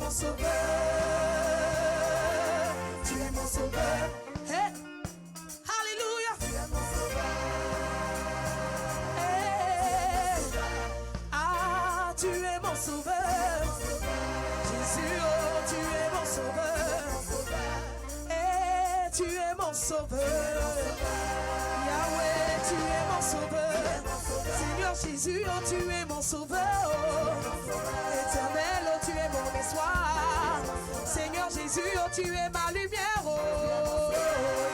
mon sauveur. Tu es mon sauveur. Hey. Alléluia. Tu es mon sauveur. Hey. Ah, tu es mon sauveur. Jésus, oh, tu es mon sauveur. Hey, tu es mon sauveur. Yahweh, tu es mon sauveur. Seigneur Jésus, oh, tu es mon sauveur. Éternel, oh, tu es mon espoir. Seigneur Jésus, oh, tu es ma lumière. Oh,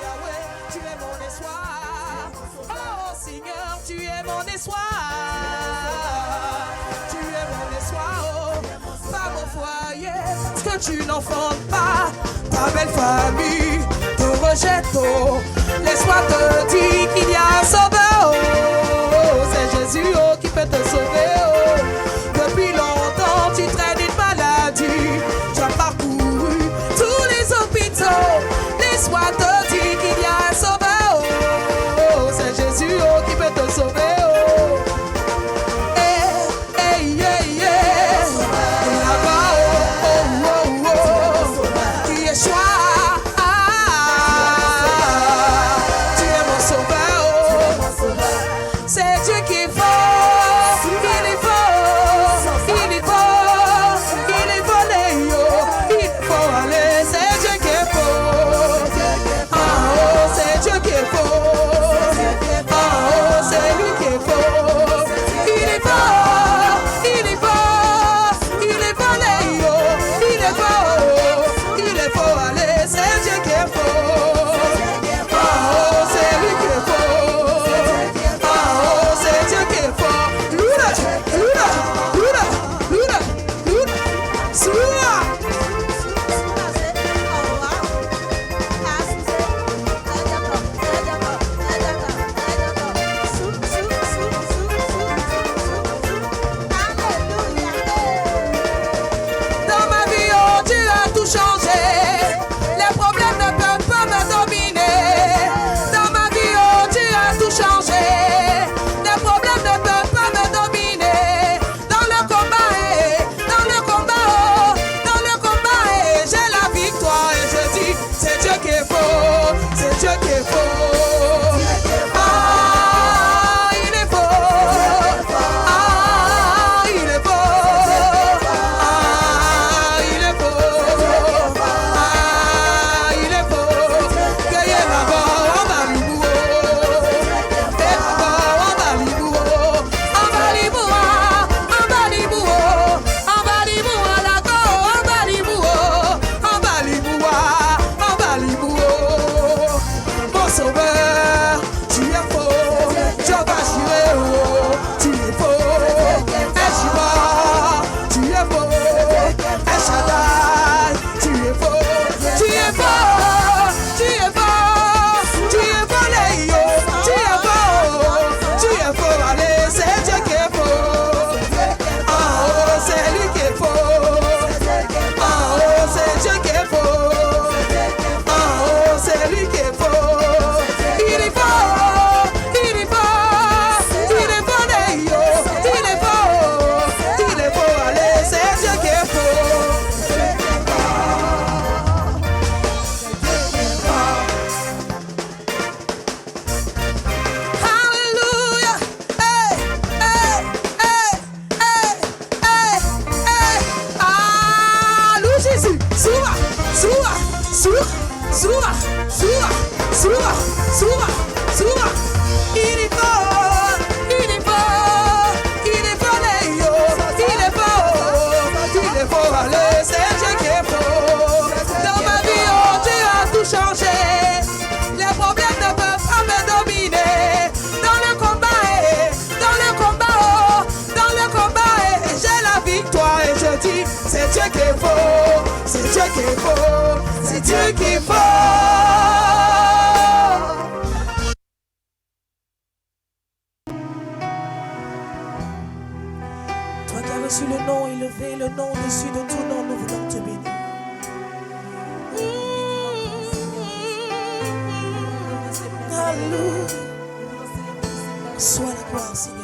Yahweh, tu es mon espoir. Oh, Seigneur, tu es mon espoir. Tu es mon espoir, oh, pas mon foyer. Parce que tu n'enfantes pas ta belle famille. Te rejette, oh. Laisse-moi te dire qu'il y a un sauveur. Oh, c'est Jésus, oh, qui peut te sauver. Oh. Depuis longtemps, tu traînes une maladie. Tu as parcouru tous les hôpitaux. Laisse-moi te dire qu'il y a un sauveur. Oh, c'est Jésus, oh, qui peut te sauver. Oh. Hey, hey, hey, hey. Là-bas, oh, oh, oh, oh. Qui est choix. C'est Dieu qui est fort, il est fort, il est fort, il est volé, il faut aller, c'est Dieu qui est fort. Ah oh, c'est Dieu qui est fort. Ah oh, c'est lui qui est fort. Il est fort, il est fort, il est volé, il est fort, il est fort aller, c'est Dieu qui est fort. Ah oh, c'est lui qui est fort. C'est Dieu qui est fort, c'est Dieu qui est fort, c'est Dieu qui est fort. Toi qui as reçu le nom élevé, le nom au-dessus de tout nom, nous voulons te bénir. Alléluia. Sois la gloire, Seigneur.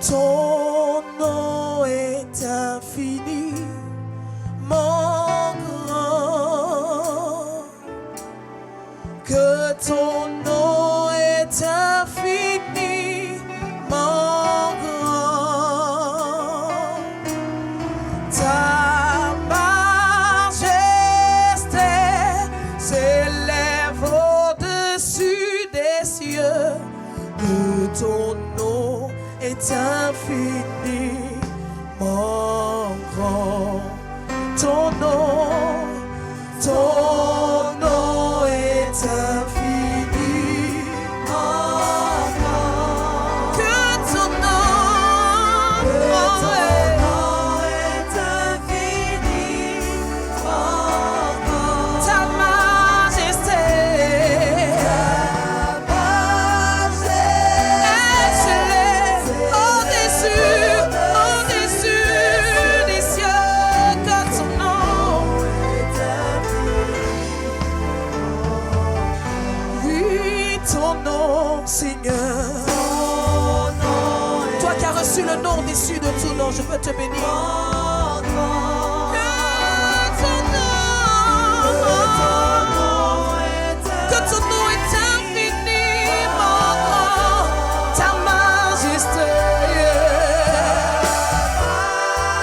Ton nom est infini. ton nom est infiniment grand. Ta majesté s'élève au-dessus des cieux. Que ton nom est infiniment grand. Ton nom est infiniment grand. Que ton nom est infiniment grand. Ta majesté s'élève au-dessus des cieux. Que ton nom est infiniment. Oui, ton nom, Seigneur. Toi qui as reçu le nom au-dessus de tout nom, je veux te bénir. Que ton nom est infiniment grand. Ta majesté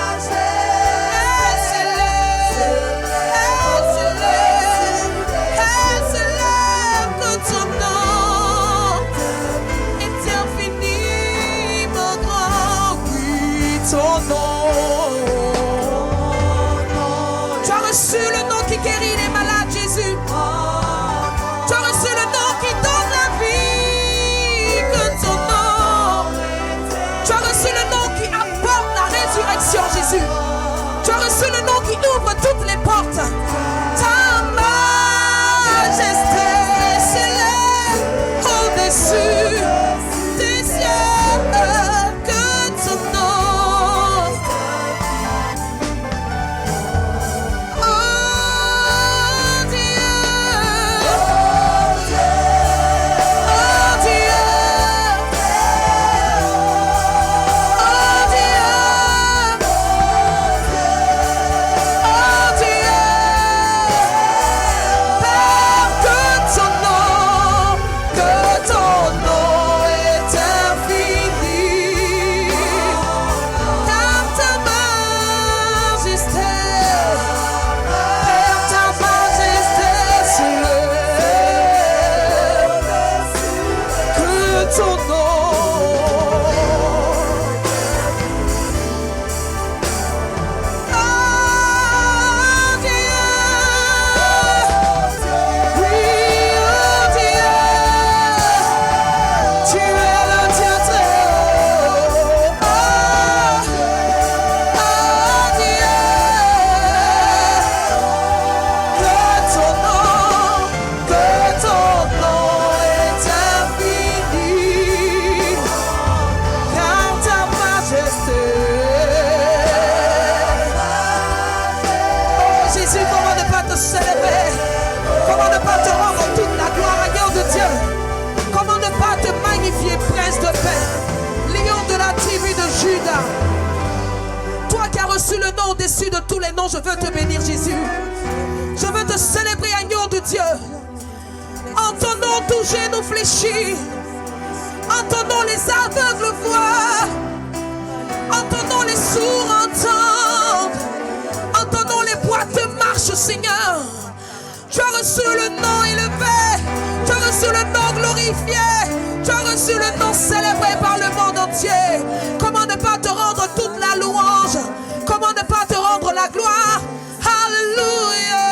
elle s'élève. Que ton nom est infiniment grand. Oui, ton nom. Tu as reçu le nom qui guérit les malades, Jésus. Tu as reçu le nom qui donne la vie. Que ton nom. Tu as reçu le nom qui apporte la résurrection, Jésus. Tu as reçu le nom qui ouvre toutes les portes. Ta majesté s'élève au-dessus des cieux. Que ton nom. Oh Dieu. Oh Dieu. Oh Dieu. Oh Dieu. Père, que ton nom est infini. Car ta majesté, Père, ta majesté s'élève. Que ton nom. Oh Dieu. Oui, oh Dieu. Tu es le Dieu très haut. Oh Dieu. Que ton nom est infini. Car ta majesté. Oh Jésus, comment ne pas te célébrer? Comment ne pas te rendre toute la gloire, agneau de Dieu? Comment ne pas te magnifier, prince de paix, lion de la tribu de Judas? Toi qui as reçu le nom au-dessus de tous les noms, je veux te bénir, Jésus. Je veux te célébrer, agneau de Dieu. En ton nom, tout genou fléchit. En ton nom, les aveugles voient. En ton nom, les sourds entendent. En ton nom, les boiteux marchent, Seigneur. Tu as reçu le nom élevé. Tu as reçu le nom glorifié. Tu as reçu le nom célébré par le monde entier. Comment ne pas te rendre toute la louange? Comment ne pas te rendre la gloire? Alléluia.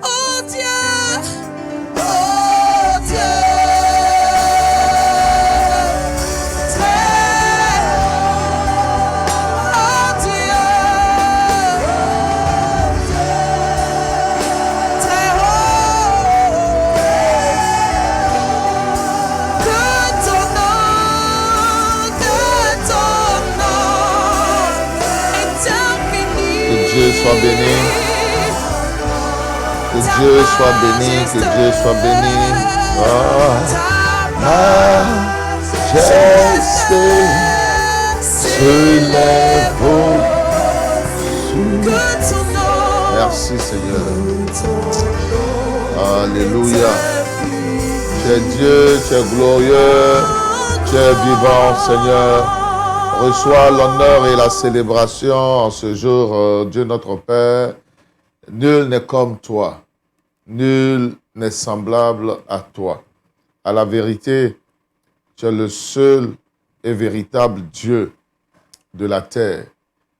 Oh Dieu. Oh Dieu. Très haut. Oh Dieu. Très haut. Que ton nom est infini. Que Dieu soit béni. Que Dieu soit béni. Que Dieu soit béni. Majesté s'élève au-dessus. Merci Seigneur. Alléluia. Tu es Dieu, tu es glorieux, tu es vivant, Seigneur. Reçois l'honneur et la célébration en ce jour, Dieu notre Père. Nul n'est comme toi. Nul n'est semblable à toi. À la vérité, tu es le seul et véritable Dieu de la terre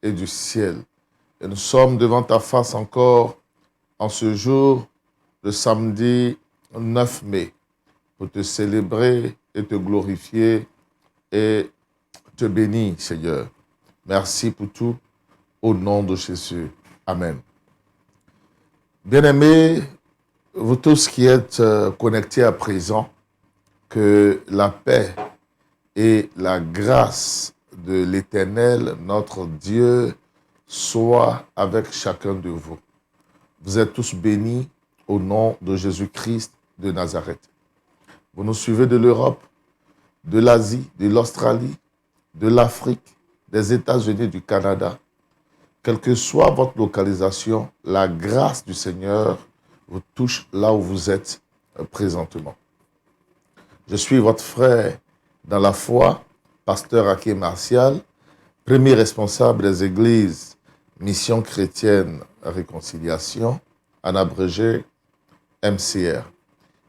et du ciel. Et nous sommes devant ta face encore en ce jour, le samedi 9 mai, pour te célébrer et te glorifier et te bénir, Seigneur. Merci pour tout, au nom de Jésus. Amen. Bien-aimés, vous tous qui êtes connectés à présent, que la paix et la grâce de l'Éternel, notre Dieu, soit avec chacun de vous. Vous êtes tous bénis au nom de Jésus-Christ de Nazareth. Vous nous suivez de l'Europe, de l'Asie, de l'Australie, de l'Afrique, des États-Unis, du Canada. Quelle que soit votre localisation, la grâce du Seigneur vous touche là où vous êtes présentement. Je suis votre frère dans la foi, pasteur Aké Martial, premier responsable des églises Mission Chrétienne Réconciliation, en abrégé MCR.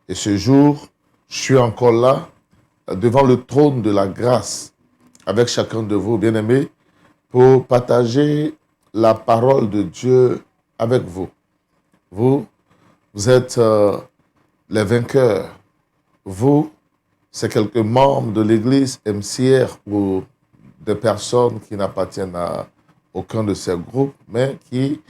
Et ce jour, je suis encore là, devant le trône de la grâce, avec chacun de vous, bien-aimés, pour partager la parole de Dieu avec vous. Vous êtes les vainqueurs. Vous, c'est quelques membres de l'église MCR ou des personnes qui n'appartiennent à aucun de ces groupes, mais qui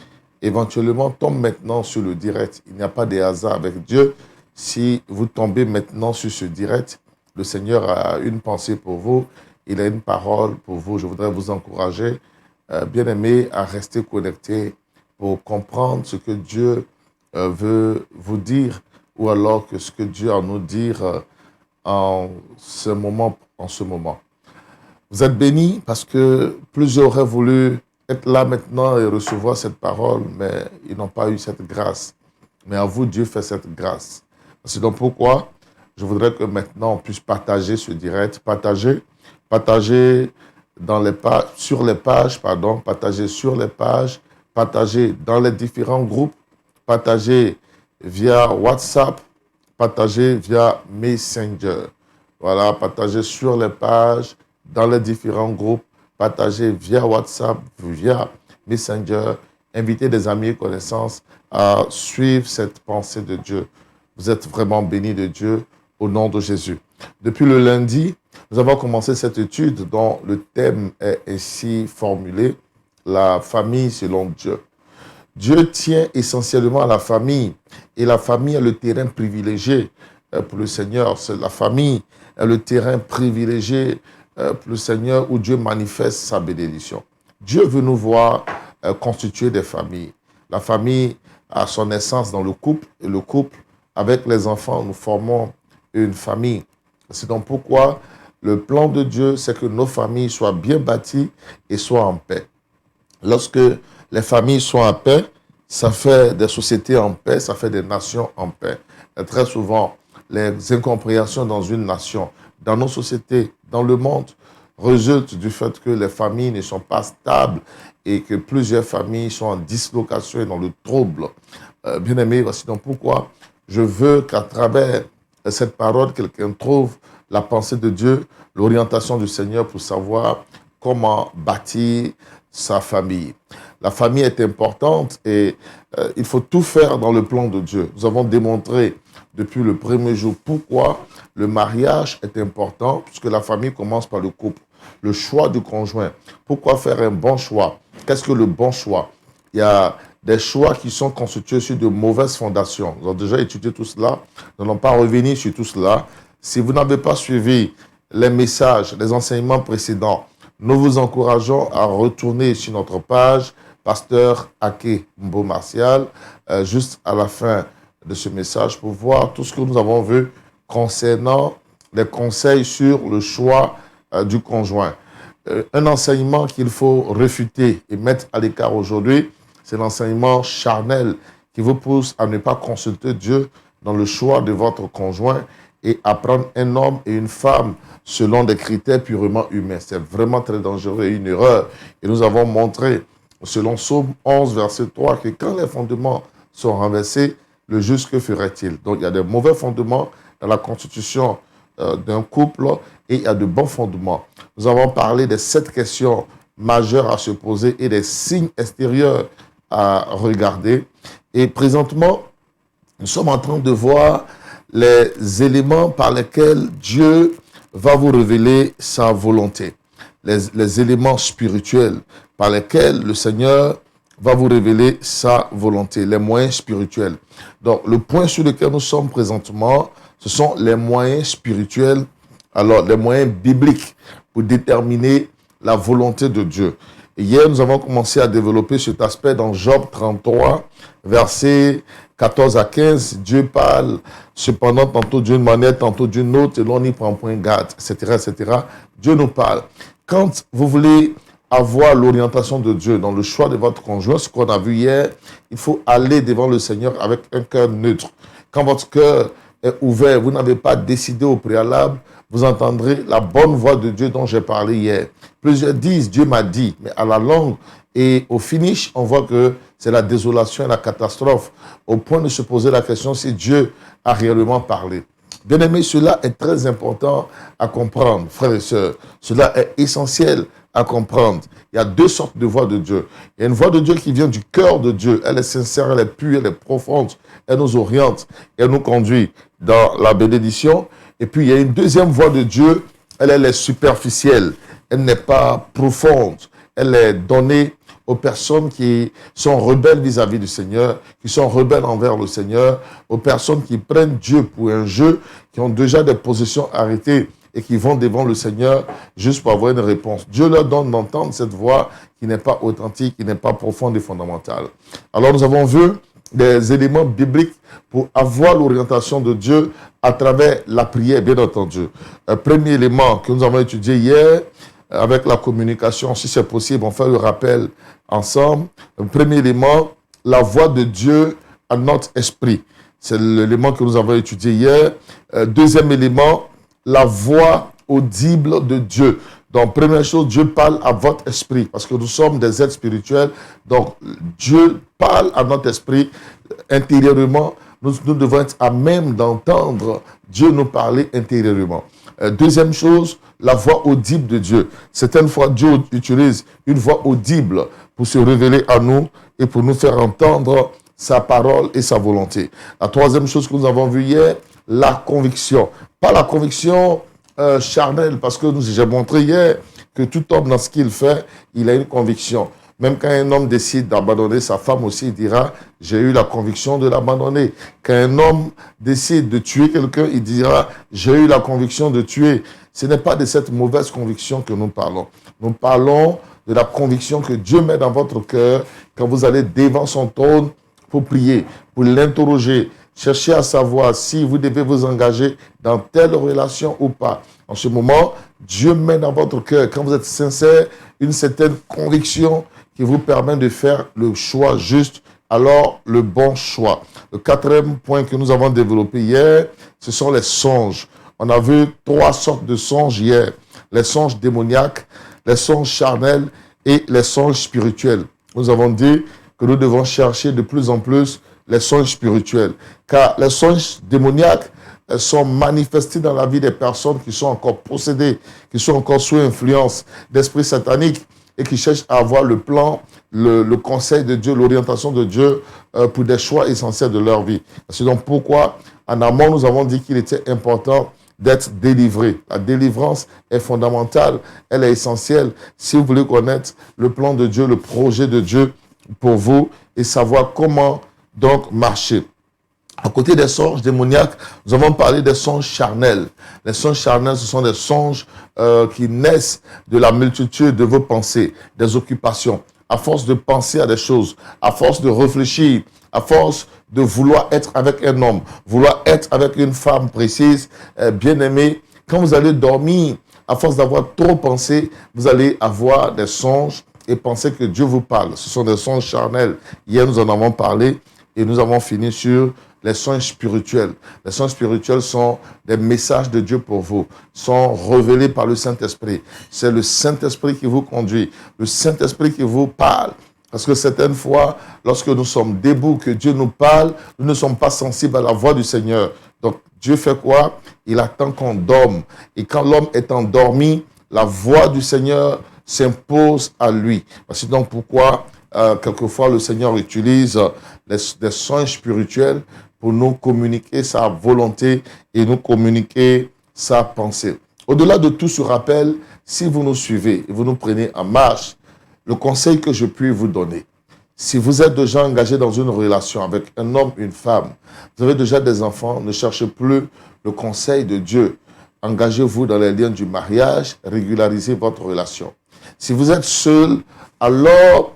éventuellement tombent maintenant sur le direct. Il n'y a pas de hasard avec Dieu. Si vous tombez maintenant sur ce direct, le Seigneur a une pensée pour vous. Il a une parole pour vous. Je voudrais vous encourager, bien-aimés, à rester connectés pour comprendre ce que Dieu veut vous dire ou alors que ce que Dieu a à nous dire en ce moment. Vous êtes bénis parce que plusieurs auraient voulu être là maintenant et recevoir cette parole, mais ils n'ont pas eu cette grâce. Mais à vous, Dieu fait cette grâce. C'est donc pourquoi je voudrais que maintenant on puisse partager ce direct, partager sur les pages, partager dans les différents groupes, partager via WhatsApp, partager via Messenger. Voilà, partager sur les pages, dans les différents groupes, partager via WhatsApp, via Messenger, inviter des amis et connaissances à suivre cette pensée de Dieu. Vous êtes vraiment bénis de Dieu au nom de Jésus. Depuis le lundi, nous avons commencé cette étude dont le thème est ainsi formulé, la famille selon Dieu. Dieu tient essentiellement à la famille et la famille est le terrain privilégié pour le Seigneur. La famille est le terrain privilégié pour le Seigneur où Dieu manifeste sa bénédiction. Dieu veut nous voir constituer des familles. La famille a son essence dans le couple et le couple, avec les enfants, nous formons une famille. C'est donc pourquoi le plan de Dieu, c'est que nos familles soient bien bâties et soient en paix. Lorsque les familles sont en paix, ça fait des sociétés en paix, ça fait des nations en paix. Et très souvent, les incompréhensions dans une nation, dans nos sociétés, dans le monde, résultent du fait que les familles ne sont pas stables et que plusieurs familles sont en dislocation et dans le trouble. Bien-aimés, voici donc pourquoi je veux qu'à travers cette parole, quelqu'un trouve la pensée de Dieu, l'orientation du Seigneur pour savoir comment bâtir sa famille. La famille est importante et il faut tout faire dans le plan de Dieu. Nous avons démontré depuis le premier jour pourquoi le mariage est important, puisque la famille commence par le couple. Le choix du conjoint. Pourquoi faire un bon choix? Qu'est-ce que le bon choix? Il y a des choix qui sont constitués sur de mauvaises fondations. Nous avons déjà étudié tout cela. Nous n'allons pas revenir sur tout cela. Si vous n'avez pas suivi les messages, les enseignements précédents, nous vous encourageons à retourner sur notre page Pasteur Aké Mbo Martial, juste à la fin de ce message pour voir tout ce que nous avons vu concernant les conseils sur le choix du conjoint. Un enseignement qu'il faut réfuter et mettre à l'écart aujourd'hui, c'est l'enseignement charnel qui vous pousse à ne pas consulter Dieu, dans le choix de votre conjoint et à prendre un homme et une femme selon des critères purement humains. C'est vraiment très dangereux et une erreur. Et nous avons montré, selon Psaume 11, verset 3, que quand les fondements sont renversés, le juste, que ferait-il? Donc, il y a des mauvais fondements dans la constitution d'un couple et il y a de bons fondements. Nous avons parlé des 7 questions majeures à se poser et des signes extérieurs à regarder. Et présentement, nous sommes en train de voir les éléments par lesquels Dieu va vous révéler sa volonté. Les éléments spirituels par lesquels le Seigneur va vous révéler sa volonté, les moyens spirituels. Donc, le point sur lequel nous sommes présentement, ce sont les moyens spirituels, alors les moyens bibliques pour déterminer la volonté de Dieu. Et hier, nous avons commencé à développer cet aspect dans Job 33, versets 14 à 15. Dieu parle cependant tantôt d'une manière, tantôt d'une autre, et l'on n'y prend point garde, etc., etc. Dieu nous parle. Quand vous voulez avoir l'orientation de Dieu dans le choix de votre conjoint, ce qu'on a vu hier, il faut aller devant le Seigneur avec un cœur neutre. Quand votre cœur est ouvert, vous n'avez pas décidé au préalable, vous entendrez la bonne voix de Dieu dont j'ai parlé hier. Plusieurs disent, Dieu m'a dit, mais à la longue et au finish, on voit que c'est la désolation et la catastrophe, au point de se poser la question si Dieu a réellement parlé. Bien aimé, cela est très important à comprendre, frères et sœurs. Cela est essentiel à comprendre. Il y a 2 sortes de voix de Dieu. Il y a une voix de Dieu qui vient du cœur de Dieu. Elle est sincère, elle est pure, elle est profonde. Elle nous oriente, elle nous conduit dans la bénédiction. Et puis, il y a une deuxième voix de Dieu. Elle est superficielle. Elle n'est pas profonde. Elle est donnée aux personnes qui sont rebelles vis-à-vis du Seigneur, qui sont rebelles envers le Seigneur, aux personnes qui prennent Dieu pour un jeu, qui ont déjà des positions arrêtées et qui vont devant le Seigneur juste pour avoir une réponse. Dieu leur donne d'entendre cette voix qui n'est pas authentique, qui n'est pas profonde et fondamentale. Alors nous avons vu des éléments bibliques pour avoir l'orientation de Dieu à travers la prière, bien entendu. Premier élément que nous avons étudié hier, avec la communication, si c'est possible, on fait le rappel ensemble. Le premier élément, la voix de Dieu à notre esprit. C'est l'élément que nous avons étudié hier. Deuxième élément, la voix audible de Dieu. Donc, première chose, Dieu parle à votre esprit, parce que nous sommes des êtres spirituels. Donc, Dieu parle à notre esprit intérieurement. Nous devons être à même d'entendre Dieu nous parler intérieurement. Deuxième chose, la voix audible de Dieu. Certaines fois, Dieu utilise une voix audible pour se révéler à nous et pour nous faire entendre sa parole et sa volonté. La troisième chose que nous avons vue hier, la conviction. Pas la conviction charnelle, parce que j'ai montré hier que tout homme dans ce qu'il fait, il a une conviction. Même quand un homme décide d'abandonner sa femme aussi, il dira « j'ai eu la conviction de l'abandonner ». Quand un homme décide de tuer quelqu'un, il dira « j'ai eu la conviction de tuer ». Ce n'est pas de cette mauvaise conviction que nous parlons. Nous parlons de la conviction que Dieu met dans votre cœur quand vous allez devant son trône pour prier, pour l'interroger. Cherchez à savoir si vous devez vous engager dans telle relation ou pas. En ce moment, Dieu met dans votre cœur, quand vous êtes sincère, une certaine conviction qui vous permet de faire le choix juste, alors le bon choix. Le quatrième point que nous avons développé hier, ce sont les songes. On a vu 3 sortes de songes hier. Les songes démoniaques, les songes charnels et les songes spirituels. Nous avons dit que nous devons chercher de plus en plus les songes spirituels. Car les songes démoniaques sont manifestés dans la vie des personnes qui sont encore possédées, qui sont encore sous influence d'esprits sataniques et qui cherchent à avoir le plan, le conseil de Dieu, l'orientation de Dieu pour des choix essentiels de leur vie. C'est donc pourquoi, en amont, nous avons dit qu'il était important d'être délivré. La délivrance est fondamentale, elle est essentielle si vous voulez connaître le plan de Dieu, le projet de Dieu pour vous et savoir comment donc marcher. À côté des songes démoniaques, nous avons parlé des songes charnels. Les songes charnels, ce sont des songes qui naissent de la multitude de vos pensées, des occupations. À force de penser à des choses, à force de réfléchir, à force de vouloir être avec un homme, vouloir être avec une femme précise, bien aimée, quand vous allez dormir, à force d'avoir trop pensé, vous allez avoir des songes et penser que Dieu vous parle. Ce sont des songes charnels. Hier, nous en avons parlé. Et nous avons fini sur les soins spirituels. Les soins spirituels sont des messages de Dieu pour vous, sont révélés par le Saint-Esprit. C'est le Saint-Esprit qui vous conduit, le Saint-Esprit qui vous parle. Parce que certaines fois, lorsque nous sommes debout, que Dieu nous parle, nous ne sommes pas sensibles à la voix du Seigneur. Donc, Dieu fait quoi? Il attend qu'on dorme. Et quand l'homme est endormi, la voix du Seigneur s'impose à lui. C'est donc pourquoi, quelquefois, le Seigneur utilise des soins spirituels pour nous communiquer sa volonté et nous communiquer sa pensée. Au-delà de tout ce rappel, si vous nous suivez et vous nous prenez en marche, le conseil que je puis vous donner, si vous êtes déjà engagé dans une relation avec un homme, une femme, vous avez déjà des enfants, ne cherchez plus le conseil de Dieu. Engagez-vous dans les liens du mariage, régularisez votre relation. Si vous êtes seul, alors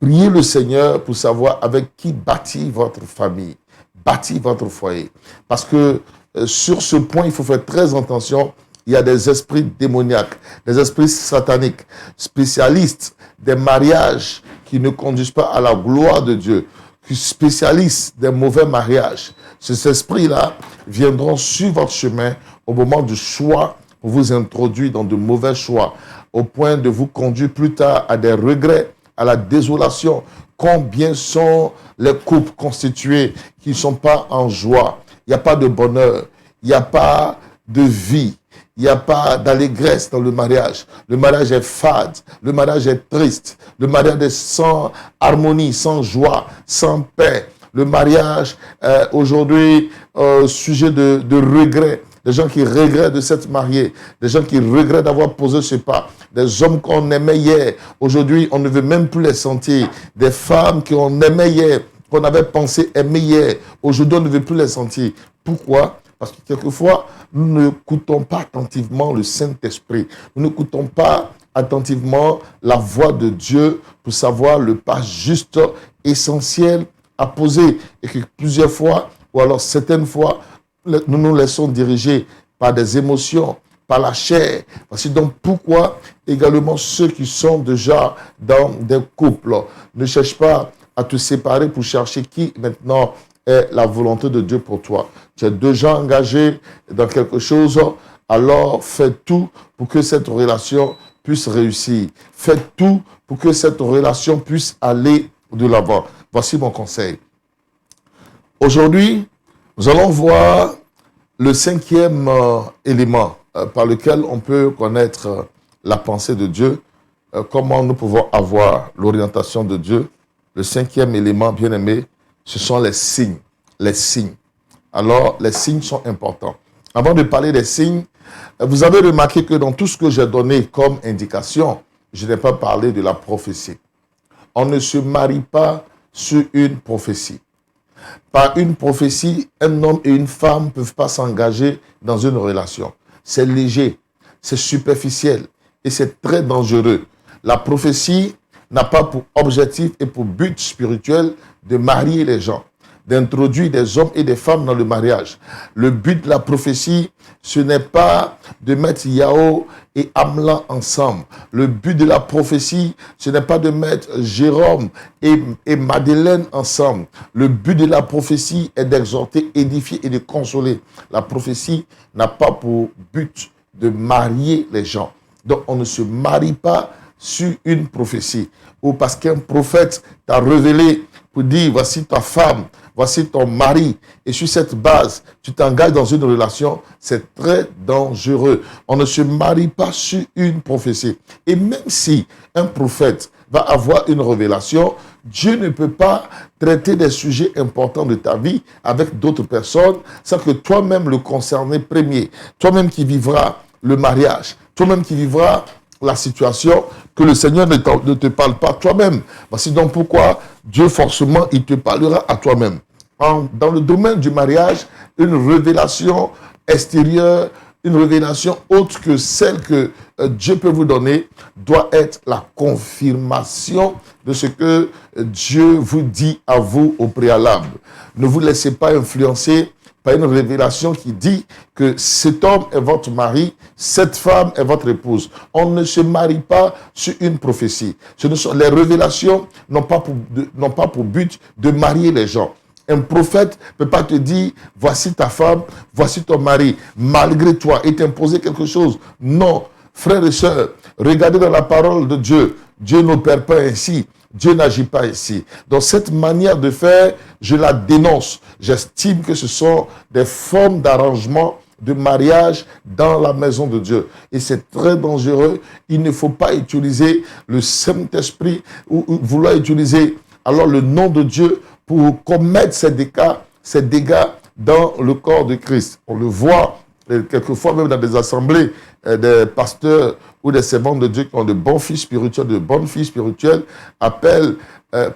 priez le Seigneur pour savoir avec qui bâtir votre famille, bâtir votre foyer. Parce que sur ce point, il faut faire très attention. Il y a des esprits démoniaques, des esprits sataniques, spécialistes des mariages qui ne conduisent pas à la gloire de Dieu, qui spécialisent des mauvais mariages. Ces esprits-là viendront sur votre chemin au moment du choix pour vous introduire dans de mauvais choix, au point de vous conduire plus tard à des regrets, à la désolation. Combien sont les couples constitués qui ne sont pas en joie? Il n'y a pas de bonheur, il n'y a pas de vie. Il n'y a pas d'allégresse dans le mariage. Le mariage est fade, le mariage est triste, le mariage est sans harmonie, sans joie, sans paix. Le mariage est aujourd'hui sujet de regret. Des gens qui regrettent de s'être mariés, des gens qui regrettent d'avoir posé ce pas, des hommes qu'on aimait hier. Aujourd'hui, on ne veut même plus les sentir. Des femmes qu'on aimait hier, qu'on avait pensé aimer hier. Aujourd'hui, on ne veut plus les sentir. Pourquoi? Parce que quelquefois, nous n'écoutons pas attentivement le Saint-Esprit. Nous n'écoutons pas attentivement la voix de Dieu pour savoir le pas juste, essentiel à poser. Et que plusieurs fois, ou alors certaines fois, nous nous laissons diriger par des émotions, par la chair. Voici donc pourquoi également ceux qui sont déjà dans des couples ne cherchent pas à te séparer pour chercher qui maintenant est la volonté de Dieu pour toi. Tu es déjà engagé dans quelque chose, alors fais tout pour que cette relation puisse réussir. Fais tout pour que cette relation puisse aller de l'avant. Voici mon conseil. Aujourd'hui, nous allons voir le cinquième élément par lequel on peut connaître la pensée de Dieu, comment nous pouvons avoir l'orientation de Dieu. Le cinquième élément, bien aimé, ce sont les signes. Les signes. Alors, les signes sont importants. Avant de parler des signes, vous avez remarqué que dans tout ce que j'ai donné comme indication, je n'ai pas parlé de la prophétie. On ne se marie pas sur une prophétie. Par une prophétie, un homme et une femme ne peuvent pas s'engager dans une relation. C'est léger, c'est superficiel et c'est très dangereux. La prophétie n'a pas pour objectif et pour but spirituel de marier les gens, d'introduire des hommes et des femmes dans le mariage. Le but de la prophétie, ce n'est pas de mettre Yao et Amlan ensemble. Le but de la prophétie, ce n'est pas de mettre Jérôme et Madeleine ensemble. Le but de la prophétie est d'exhorter, édifier et de consoler. La prophétie n'a pas pour but de marier les gens. Donc, on ne se marie pas sur une prophétie ou parce qu'un prophète t'a révélé pour dire voici ta femme, voici ton mari, et sur cette base, tu t'engages dans une relation, c'est très dangereux. On ne se marie pas sur une prophétie. Et même si un prophète va avoir une révélation, Dieu ne peut pas traiter des sujets importants de ta vie avec d'autres personnes sans que toi-même le concerné premier, toi-même qui vivras le mariage, toi-même qui vivras la situation, que le Seigneur ne te parle pas toi-même. Voici donc pourquoi Dieu forcément, il te parlera à toi-même. Dans le domaine du mariage, une révélation extérieure, une révélation autre que celle que Dieu peut vous donner, doit être la confirmation de ce que Dieu vous dit à vous au préalable. Ne vous laissez pas influencer par une révélation qui dit que cet homme est votre mari, cette femme est votre épouse. On ne se marie pas sur une prophétie. Les révélations n'ont pas pour but de marier les gens. Un prophète ne peut pas te dire, voici ta femme, voici ton mari, malgré toi, et t'imposer quelque chose. Non, frères et sœurs, regardez dans la parole de Dieu. Dieu n'opère pas ainsi. Dieu n'agit pas ainsi. Donc cette manière de faire, je la dénonce. J'estime que ce sont des formes d'arrangement de mariage dans la maison de Dieu. Et c'est très dangereux. Il ne faut pas utiliser le Saint-Esprit ou vouloir utiliser alors le nom de Dieu pour commettre ces dégâts dans le corps de Christ. On le voit quelquefois même dans des assemblées, des pasteurs ou des servants de Dieu qui ont de bons fils spirituels, de bonnes filles spirituelles, appellent,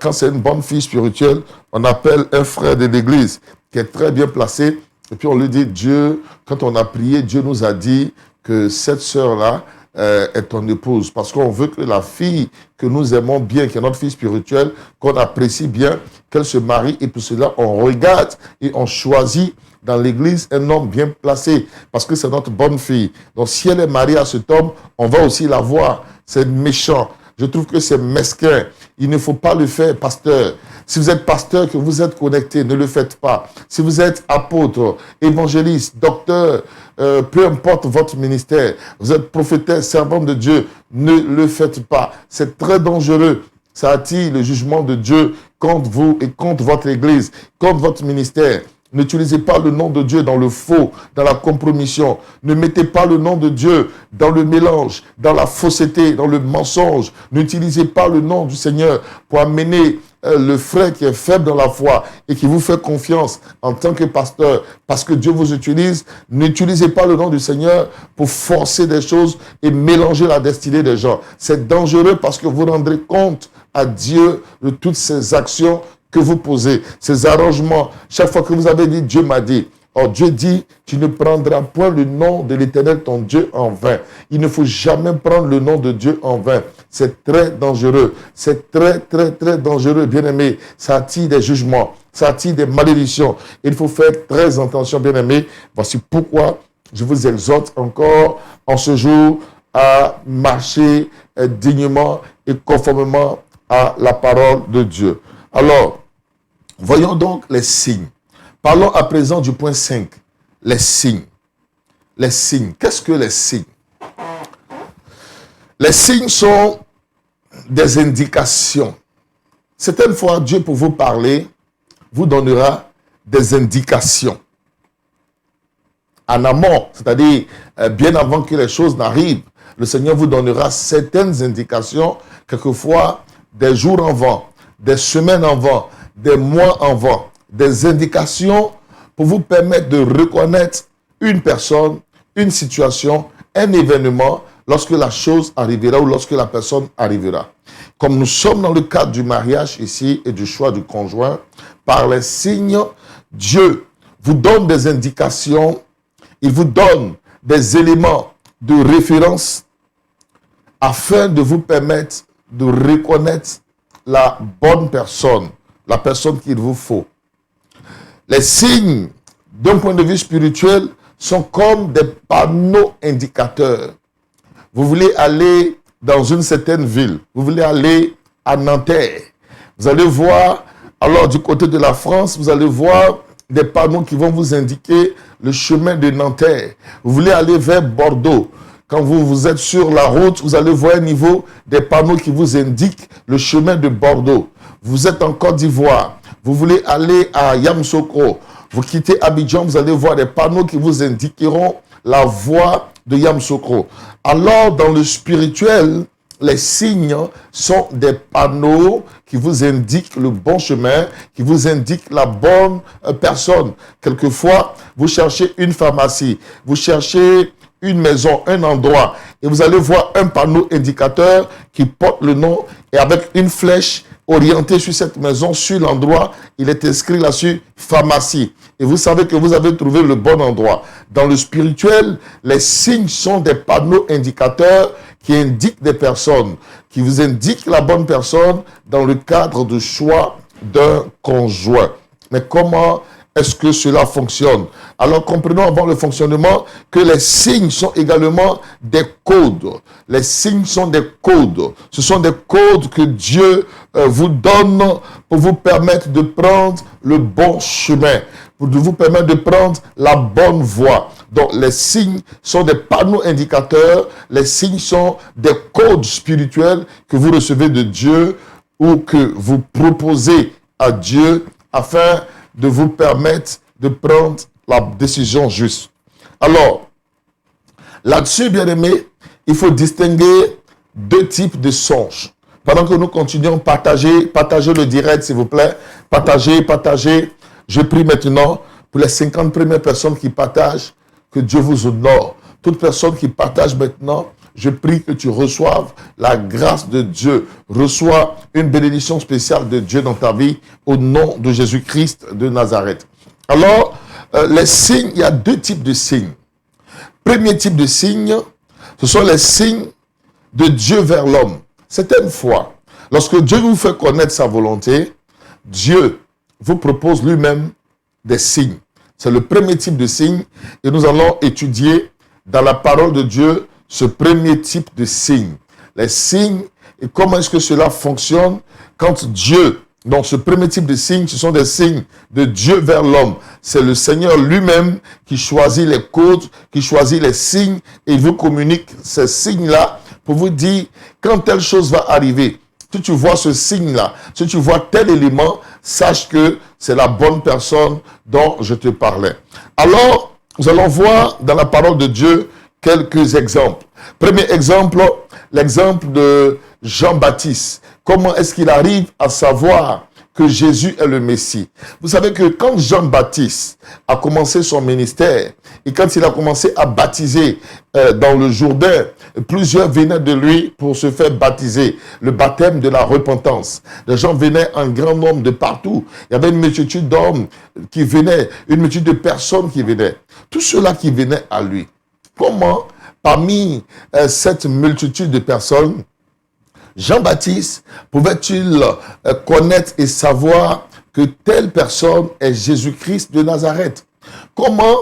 quand c'est une bonne fille spirituelle, on appelle un frère de l'église qui est très bien placé. Et puis on lui dit, Dieu, quand on a prié, Dieu nous a dit que cette sœur-là est ton épouse. Parce qu'on veut que la fille que nous aimons bien, qui est notre fille spirituelle, qu'on apprécie bien, qu'elle se marie. Et pour cela, on regarde et on choisit dans l'église un homme bien placé. Parce que c'est notre bonne fille. Donc si elle est mariée à cet homme, on va aussi la voir. C'est méchant. Je trouve que c'est mesquin. Il ne faut pas le faire, pasteur. Si vous êtes pasteur, que vous êtes connecté, ne le faites pas. Si vous êtes apôtre, évangéliste, docteur, peu importe votre ministère, vous êtes prophétesse, servante de Dieu, ne le faites pas. C'est très dangereux. Ça attire le jugement de Dieu contre vous et contre votre église, contre votre ministère. N'utilisez pas le nom de Dieu dans le faux, dans la compromission. Ne mettez pas le nom de Dieu dans le mélange, dans la fausseté, dans le mensonge. N'utilisez pas le nom du Seigneur pour amener le frère qui est faible dans la foi et qui vous fait confiance en tant que pasteur parce que Dieu vous utilise. N'utilisez pas le nom du Seigneur pour forcer des choses et mélanger la destinée des gens. C'est dangereux parce que vous rendrez compte à Dieu de toutes ces actions que vous posez, ces arrangements. Chaque fois que vous avez dit, Dieu m'a dit. Or, Dieu dit, tu ne prendras point le nom de l'Éternel, ton Dieu, en vain. Il ne faut jamais prendre le nom de Dieu en vain. C'est très dangereux. C'est très, très, très dangereux, bien-aimé. Ça attire des jugements. Ça attire des malédictions. Il faut faire très attention, bien-aimé. Voici pourquoi je vous exhorte encore en ce jour à marcher dignement et conformément à la parole de Dieu. Alors, voyons donc les signes. Parlons à présent du point 5. Les signes. Les signes. Qu'est-ce que les signes? Les signes sont des indications. Certaines fois, Dieu, pour vous parler, vous donnera des indications. En amont, c'est-à-dire bien avant que les choses n'arrivent, le Seigneur vous donnera certaines indications, quelquefois des jours avant, des semaines avant, des mois avant, des indications pour vous permettre de reconnaître une personne, une situation, un événement, lorsque la chose arrivera ou lorsque la personne arrivera. Comme nous sommes dans le cadre du mariage ici et du choix du conjoint, par les signes, Dieu vous donne des indications, il vous donne des éléments de référence afin de vous permettre de reconnaître la bonne personne, la personne qu'il vous faut. Les signes, d'un point de vue spirituel, sont comme des panneaux indicateurs. Vous voulez aller dans une certaine ville, vous voulez aller à Nanterre. Vous allez voir, alors du côté de la France, vous allez voir des panneaux qui vont vous indiquer le chemin de Nanterre. Vous voulez aller vers Bordeaux. Quand vous êtes sur la route, vous allez voir au niveau des panneaux qui vous indiquent le chemin de Bordeaux. Vous êtes en Côte d'Ivoire, vous voulez aller à Yamoussoukro. Vous quittez Abidjan, vous allez voir des panneaux qui vous indiqueront la voie de Yamoussoukro. Alors, dans le spirituel, les signes sont des panneaux qui vous indiquent le bon chemin, qui vous indiquent la bonne personne. Quelquefois, vous cherchez une pharmacie, vous cherchez une maison, un endroit, et vous allez voir un panneau indicateur qui porte le nom et avec une flèche orientée sur cette maison, sur l'endroit, il est inscrit là-dessus pharmacie. Et vous savez que vous avez trouvé le bon endroit. Dans le spirituel, les signes sont des panneaux indicateurs qui indiquent des personnes, qui vous indiquent la bonne personne dans le cadre du choix d'un conjoint. Mais comment est-ce que cela fonctionne? Alors comprenons avant le fonctionnement que les signes sont également des codes. Les signes sont des codes. Ce sont des codes que Dieu vous donne pour vous permettre de prendre le bon chemin, pour vous permettre de prendre la bonne voie. Donc les signes sont des panneaux indicateurs, les signes sont des codes spirituels que vous recevez de Dieu ou que vous proposez à Dieu afin de vous permettre de prendre la décision juste. Alors, là-dessus, bien-aimés, il faut distinguer deux types de songes. Pendant que nous continuons, partagez le direct, s'il vous plaît. Partagez. Je prie maintenant pour les 50 premières personnes qui partagent, que Dieu vous honore. Toute personne qui partage maintenant, je prie que tu reçoives la grâce de Dieu. Reçois une bénédiction spéciale de Dieu dans ta vie au nom de Jésus-Christ de Nazareth. Alors, les signes, il y a deux types de signes. Premier type de signe, ce sont les signes de Dieu vers l'homme. Certaines fois, lorsque Dieu vous fait connaître sa volonté, Dieu vous propose lui-même des signes. C'est le premier type de signe et nous allons étudier dans la parole de Dieu ce premier type de signe. Les signes et comment est-ce que cela fonctionne quand Dieu, dans ce premier type de signe, ce sont des signes de Dieu vers l'homme. C'est le Seigneur lui-même qui choisit les codes, qui choisit les signes et il vous communique ces signes-là pour vous dire quand telle chose va arriver. Si tu vois ce signe-là, si tu vois tel élément, sache que c'est la bonne personne dont je te parlais. Alors, nous allons voir dans la parole de Dieu quelques exemples. Premier exemple, l'exemple de Jean-Baptiste. Comment est-ce qu'il arrive à savoir que Jésus est le Messie? Vous savez que quand Jean-Baptiste a commencé son ministère et quand il a commencé à baptiser dans le Jourdain, plusieurs venaient de lui pour se faire baptiser, le baptême de la repentance. Les gens venaient en grand nombre de partout. Il y avait une multitude d'hommes qui venaient, une multitude de personnes qui venaient. Tous ceux-là qui venaient à lui. Comment, parmi cette multitude de personnes, Jean-Baptiste pouvait-il connaître et savoir que telle personne est Jésus-Christ de Nazareth? Comment,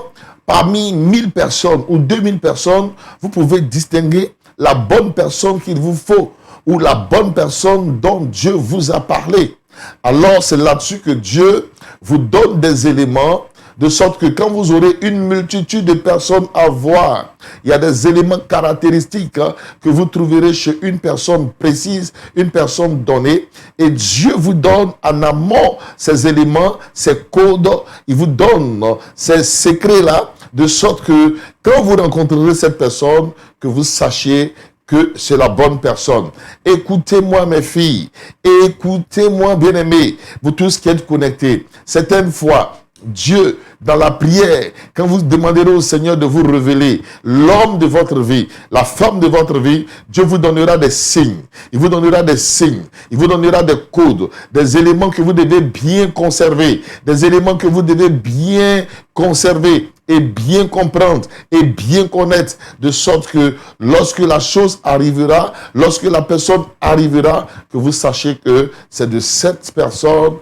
parmi 1000 personnes ou 2000 personnes, vous pouvez distinguer la bonne personne qu'il vous faut ou la bonne personne dont Dieu vous a parlé? Alors, c'est là-dessus que Dieu vous donne des éléments de sorte que quand vous aurez une multitude de personnes à voir, il y a des éléments caractéristiques que vous trouverez chez une personne précise, une personne donnée. Et Dieu vous donne en amont ces éléments, ces codes, il vous donne ces secrets-là, de sorte que quand vous rencontrerez cette personne, que vous sachiez que c'est la bonne personne. Écoutez-moi mes filles, écoutez-moi bien-aimés, vous tous qui êtes connectés. Certaines fois, Dieu, dans la prière, quand vous demanderez au Seigneur de vous révéler l'homme de votre vie, la femme de votre vie, Dieu vous donnera des signes. Il vous donnera des signes. Il vous donnera des codes, des éléments que vous devez bien conserver, des éléments que vous devez bien conserver et bien comprendre et bien connaître, de sorte que lorsque la chose arrivera, lorsque la personne arrivera, que vous sachiez que c'est de cette personne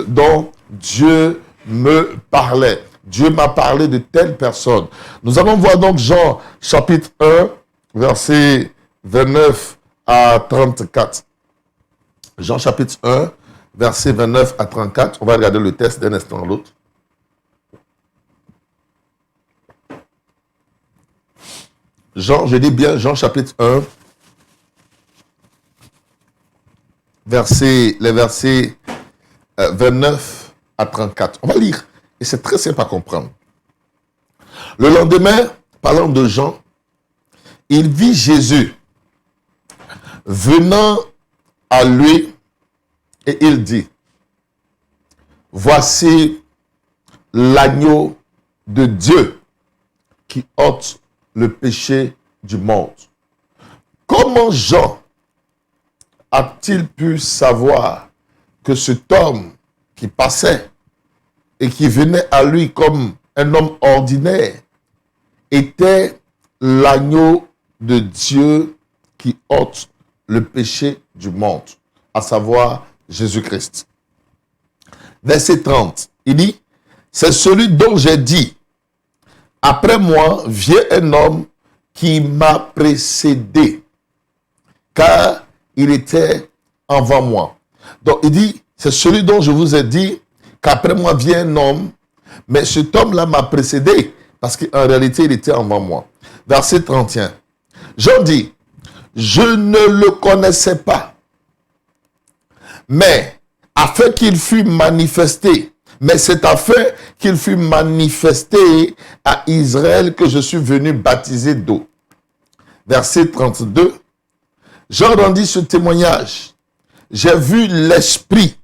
dont Dieu me parlait. Dieu m'a parlé de telle personne. Nous allons voir donc Jean chapitre 1, versets 29 à 34. Jean chapitre 1, versets 29 à 34. On va regarder le texte d'un instant à l'autre. Jean, je dis bien Jean chapitre 1, les versets 29 à 34. On va lire. Et c'est très simple à comprendre. Le lendemain, parlant de Jean, il vit Jésus venant à lui et il dit, voici l'agneau de Dieu qui ôte le péché du monde. Comment Jean a-t-il pu savoir que cet homme qui passait et qui venait à lui comme un homme ordinaire était l'agneau de Dieu qui ôte le péché du monde, à savoir Jésus-Christ? Verset 30, il dit, c'est celui dont j'ai dit, après moi vient un homme qui m'a précédé, car il était avant moi. Donc il dit, c'est celui dont je vous ai dit qu'après moi vient un homme, mais cet homme-là m'a précédé, parce qu'en réalité il était avant moi. Verset 31. Jean dit, je ne le connaissais pas, mais afin qu'il fût manifesté, mais c'est afin qu'il fût manifesté à Israël que je suis venu baptiser d'eau. Verset 32. Jean rendit ce témoignage. J'ai vu l'Esprit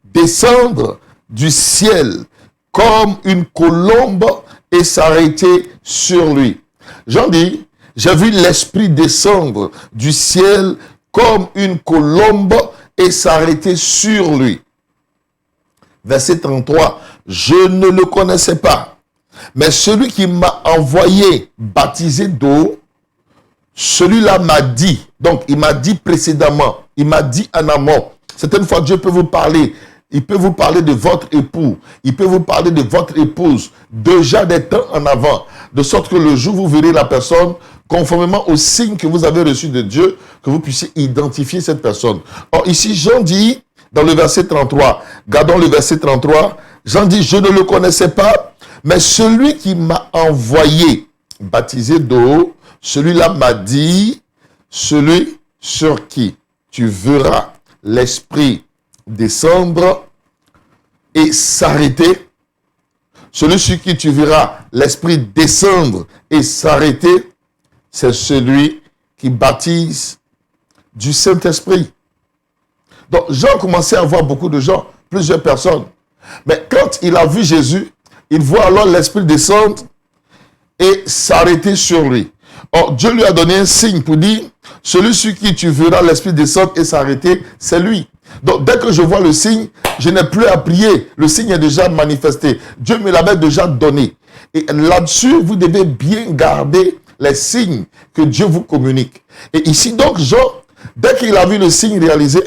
descendre du ciel comme une colombe et s'arrêter sur lui. Jean dit, j'ai vu l'Esprit descendre du ciel comme une colombe et s'arrêter sur lui. Verset 33, je ne le connaissais pas, mais celui qui m'a envoyé baptiser d'eau, celui-là m'a dit, donc il m'a dit précédemment, il m'a dit en amont. Certaines fois Dieu peut vous parler, il peut vous parler de votre époux, il peut vous parler de votre épouse, déjà des temps en avant, de sorte que le jour où vous verrez la personne, conformément aux signes que vous avez reçus de Dieu, que vous puissiez identifier cette personne. Or ici Jean dit, dans le verset 33, gardons le verset 33, Jean dit, je ne le connaissais pas, mais celui qui m'a envoyé baptiser d'eau, celui-là m'a dit, celui sur qui tu verras l'Esprit descendre et s'arrêter, celui sur qui tu verras l'Esprit descendre et s'arrêter, c'est celui qui baptise du Saint-Esprit. Donc, Jean commençait à voir beaucoup de gens, plusieurs personnes. Mais quand il a vu Jésus, il voit alors l'Esprit descendre et s'arrêter sur lui. Or, Dieu lui a donné un signe pour dire, celui sur qui tu verras l'Esprit descendre et s'arrêter, c'est lui. Donc, dès que je vois le signe, je n'ai plus à prier. Le signe est déjà manifesté. Dieu me l'avait déjà donné. Et là-dessus, vous devez bien garder les signes que Dieu vous communique. Et ici, donc, Jean, dès qu'il a vu le signe réalisé,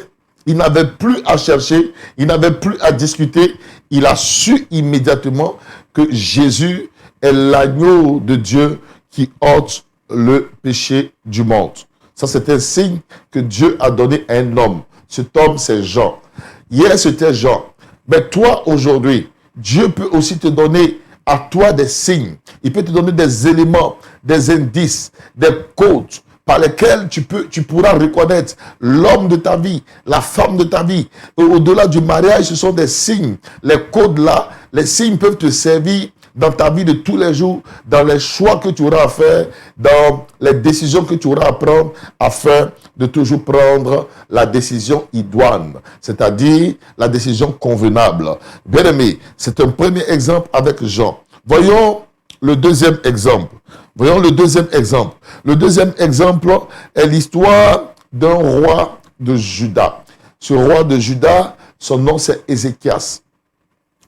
il n'avait plus à chercher, il n'avait plus à discuter. Il a su immédiatement que Jésus est l'agneau de Dieu qui ôte le péché du monde. Ça, c'est un signe que Dieu a donné à un homme. Cet homme, c'est Jean. Hier, c'était Jean. Mais toi, aujourd'hui, Dieu peut aussi te donner à toi des signes. Il peut te donner des éléments, des indices, des codes par lesquels tu pourras reconnaître l'homme de ta vie, la femme de ta vie. Au-delà du mariage, ce sont des signes. Les codes là, les signes peuvent te servir dans ta vie de tous les jours, dans les choix que tu auras à faire, dans les décisions que tu auras à prendre, afin de toujours prendre la décision idoine, c'est-à-dire la décision convenable. Bien aimé, c'est un premier exemple avec Jean. Voyons le deuxième exemple. Voyons le deuxième exemple. Le deuxième exemple est l'histoire d'un roi de Juda. Ce roi de Juda, son nom c'est Ézéchias.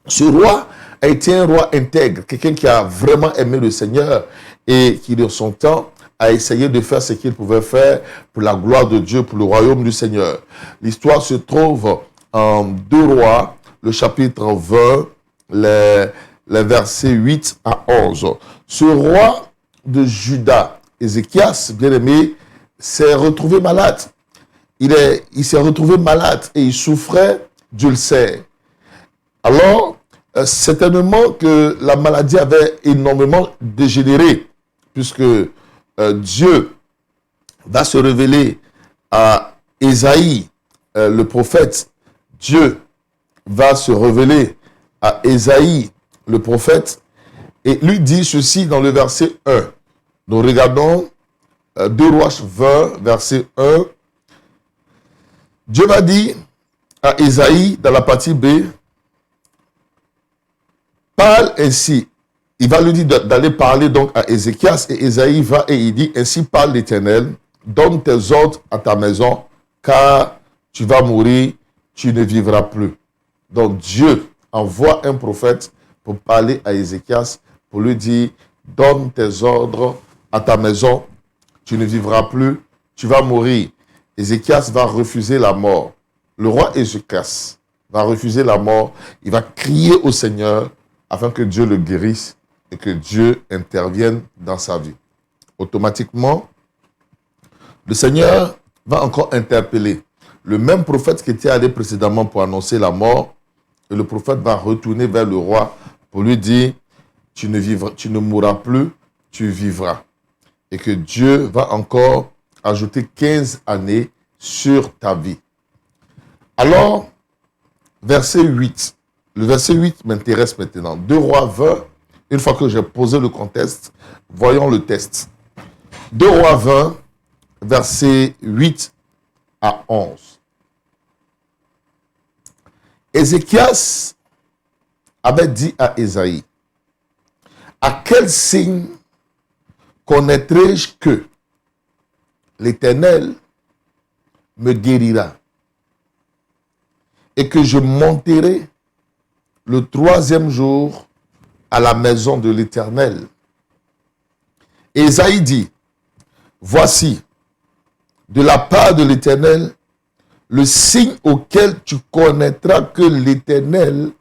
Ce roi a été un roi intègre, quelqu'un qui a vraiment aimé le Seigneur et qui, de son temps, a essayé de faire ce qu'il pouvait faire pour la gloire de Dieu, pour le royaume du Seigneur. L'histoire se trouve en 2 Rois, le chapitre 20, les versets 8 à 11. Ce roi de Juda, Ézéchias, bien aimé, s'est retrouvé malade. Il s'est retrouvé malade et il souffrait d'ulcère. Alors, certainement que la maladie avait énormément dégénéré, puisque Dieu va se révéler à Ésaïe, le prophète. Dieu va se révéler à Ésaïe, le prophète, et lui dit ceci dans le verset 1. Nous regardons 2 Rois 20, verset 1. Dieu va dire à Ésaïe, dans la partie B, parle ainsi. Il va lui dire d'aller parler donc à Ézéchias, et Ésaïe va et il dit, ainsi parle l'Éternel, donne tes ordres à ta maison, car tu vas mourir, tu ne vivras plus. Donc Dieu envoie un prophète pour parler à Ézéchias, pour lui dire, donne tes ordres à ta maison, tu ne vivras plus, tu vas mourir. Ézéchias va refuser la mort. Le roi Ézéchias va refuser la mort, il va crier au Seigneur afin que Dieu le guérisse et que Dieu intervienne dans sa vie. Automatiquement, le Seigneur va encore interpeller le même prophète qui était allé précédemment pour annoncer la mort. Et le prophète va retourner vers le roi pour lui dire, tu ne mourras plus, tu vivras. Et que Dieu va encore ajouter 15 années sur ta vie. Alors, verset 8. Le verset 8 m'intéresse maintenant. 2 Rois 20, une fois que j'ai posé le contexte, voyons le test. 2 Rois 20, verset 8 à 11. Ézéchias avait dit à Ésaïe, à quel signe connaîtrai-je que l'Éternel me guérira et que je monterai le 3e jour à la maison de l'Éternel? Ésaïe dit, voici, de la part de l'Éternel, le signe auquel tu connaîtras que l'Éternel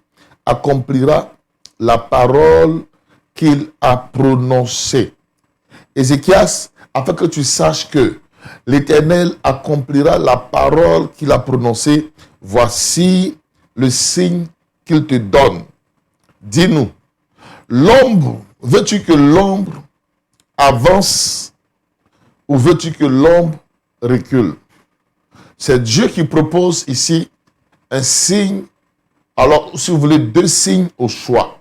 accomplira la parole qu'il a prononcée. Ézéchias, afin que tu saches que l'Éternel accomplira la parole qu'il a prononcée, voici le signe qu'il te donne. Dis-nous, l'ombre, veux-tu que l'ombre avance ou veux-tu que l'ombre recule? C'est Dieu qui propose ici un signe. Alors, si vous voulez, 2 signes au choix.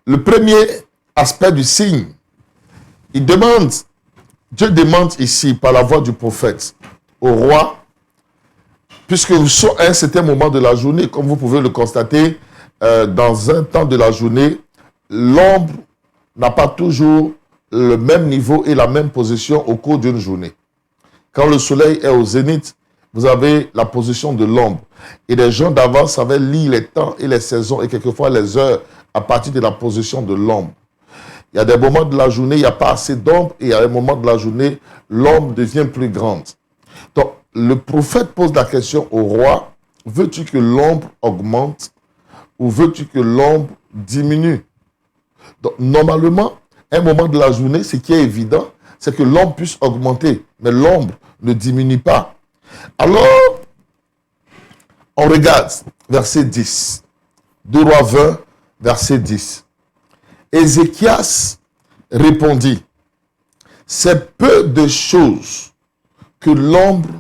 Le premier aspect du signe, Dieu demande ici, par la voix du prophète, au roi, puisque à un certain moment de la journée, comme vous pouvez le constater, dans un temps de la journée, l'ombre n'a pas toujours le même niveau et la même position au cours d'une journée. Quand le soleil est au zénith, vous avez la position de l'ombre. Et les gens d'avant savaient lire les temps et les saisons et quelquefois les heures à partir de la position de l'ombre. Il y a des moments de la journée, il n'y a pas assez d'ombre et à un moment de la journée, l'ombre devient plus grande. Donc, le prophète pose la question au roi, veux-tu que l'ombre augmente ou veux-tu que l'ombre diminue? Donc, normalement, à un moment de la journée, ce qui est évident, c'est que l'ombre puisse augmenter, mais l'ombre ne diminue pas. Alors, on regarde verset 10. 2 Rois 20, verset 10. Ézéchias répondit, c'est peu de choses que l'ombre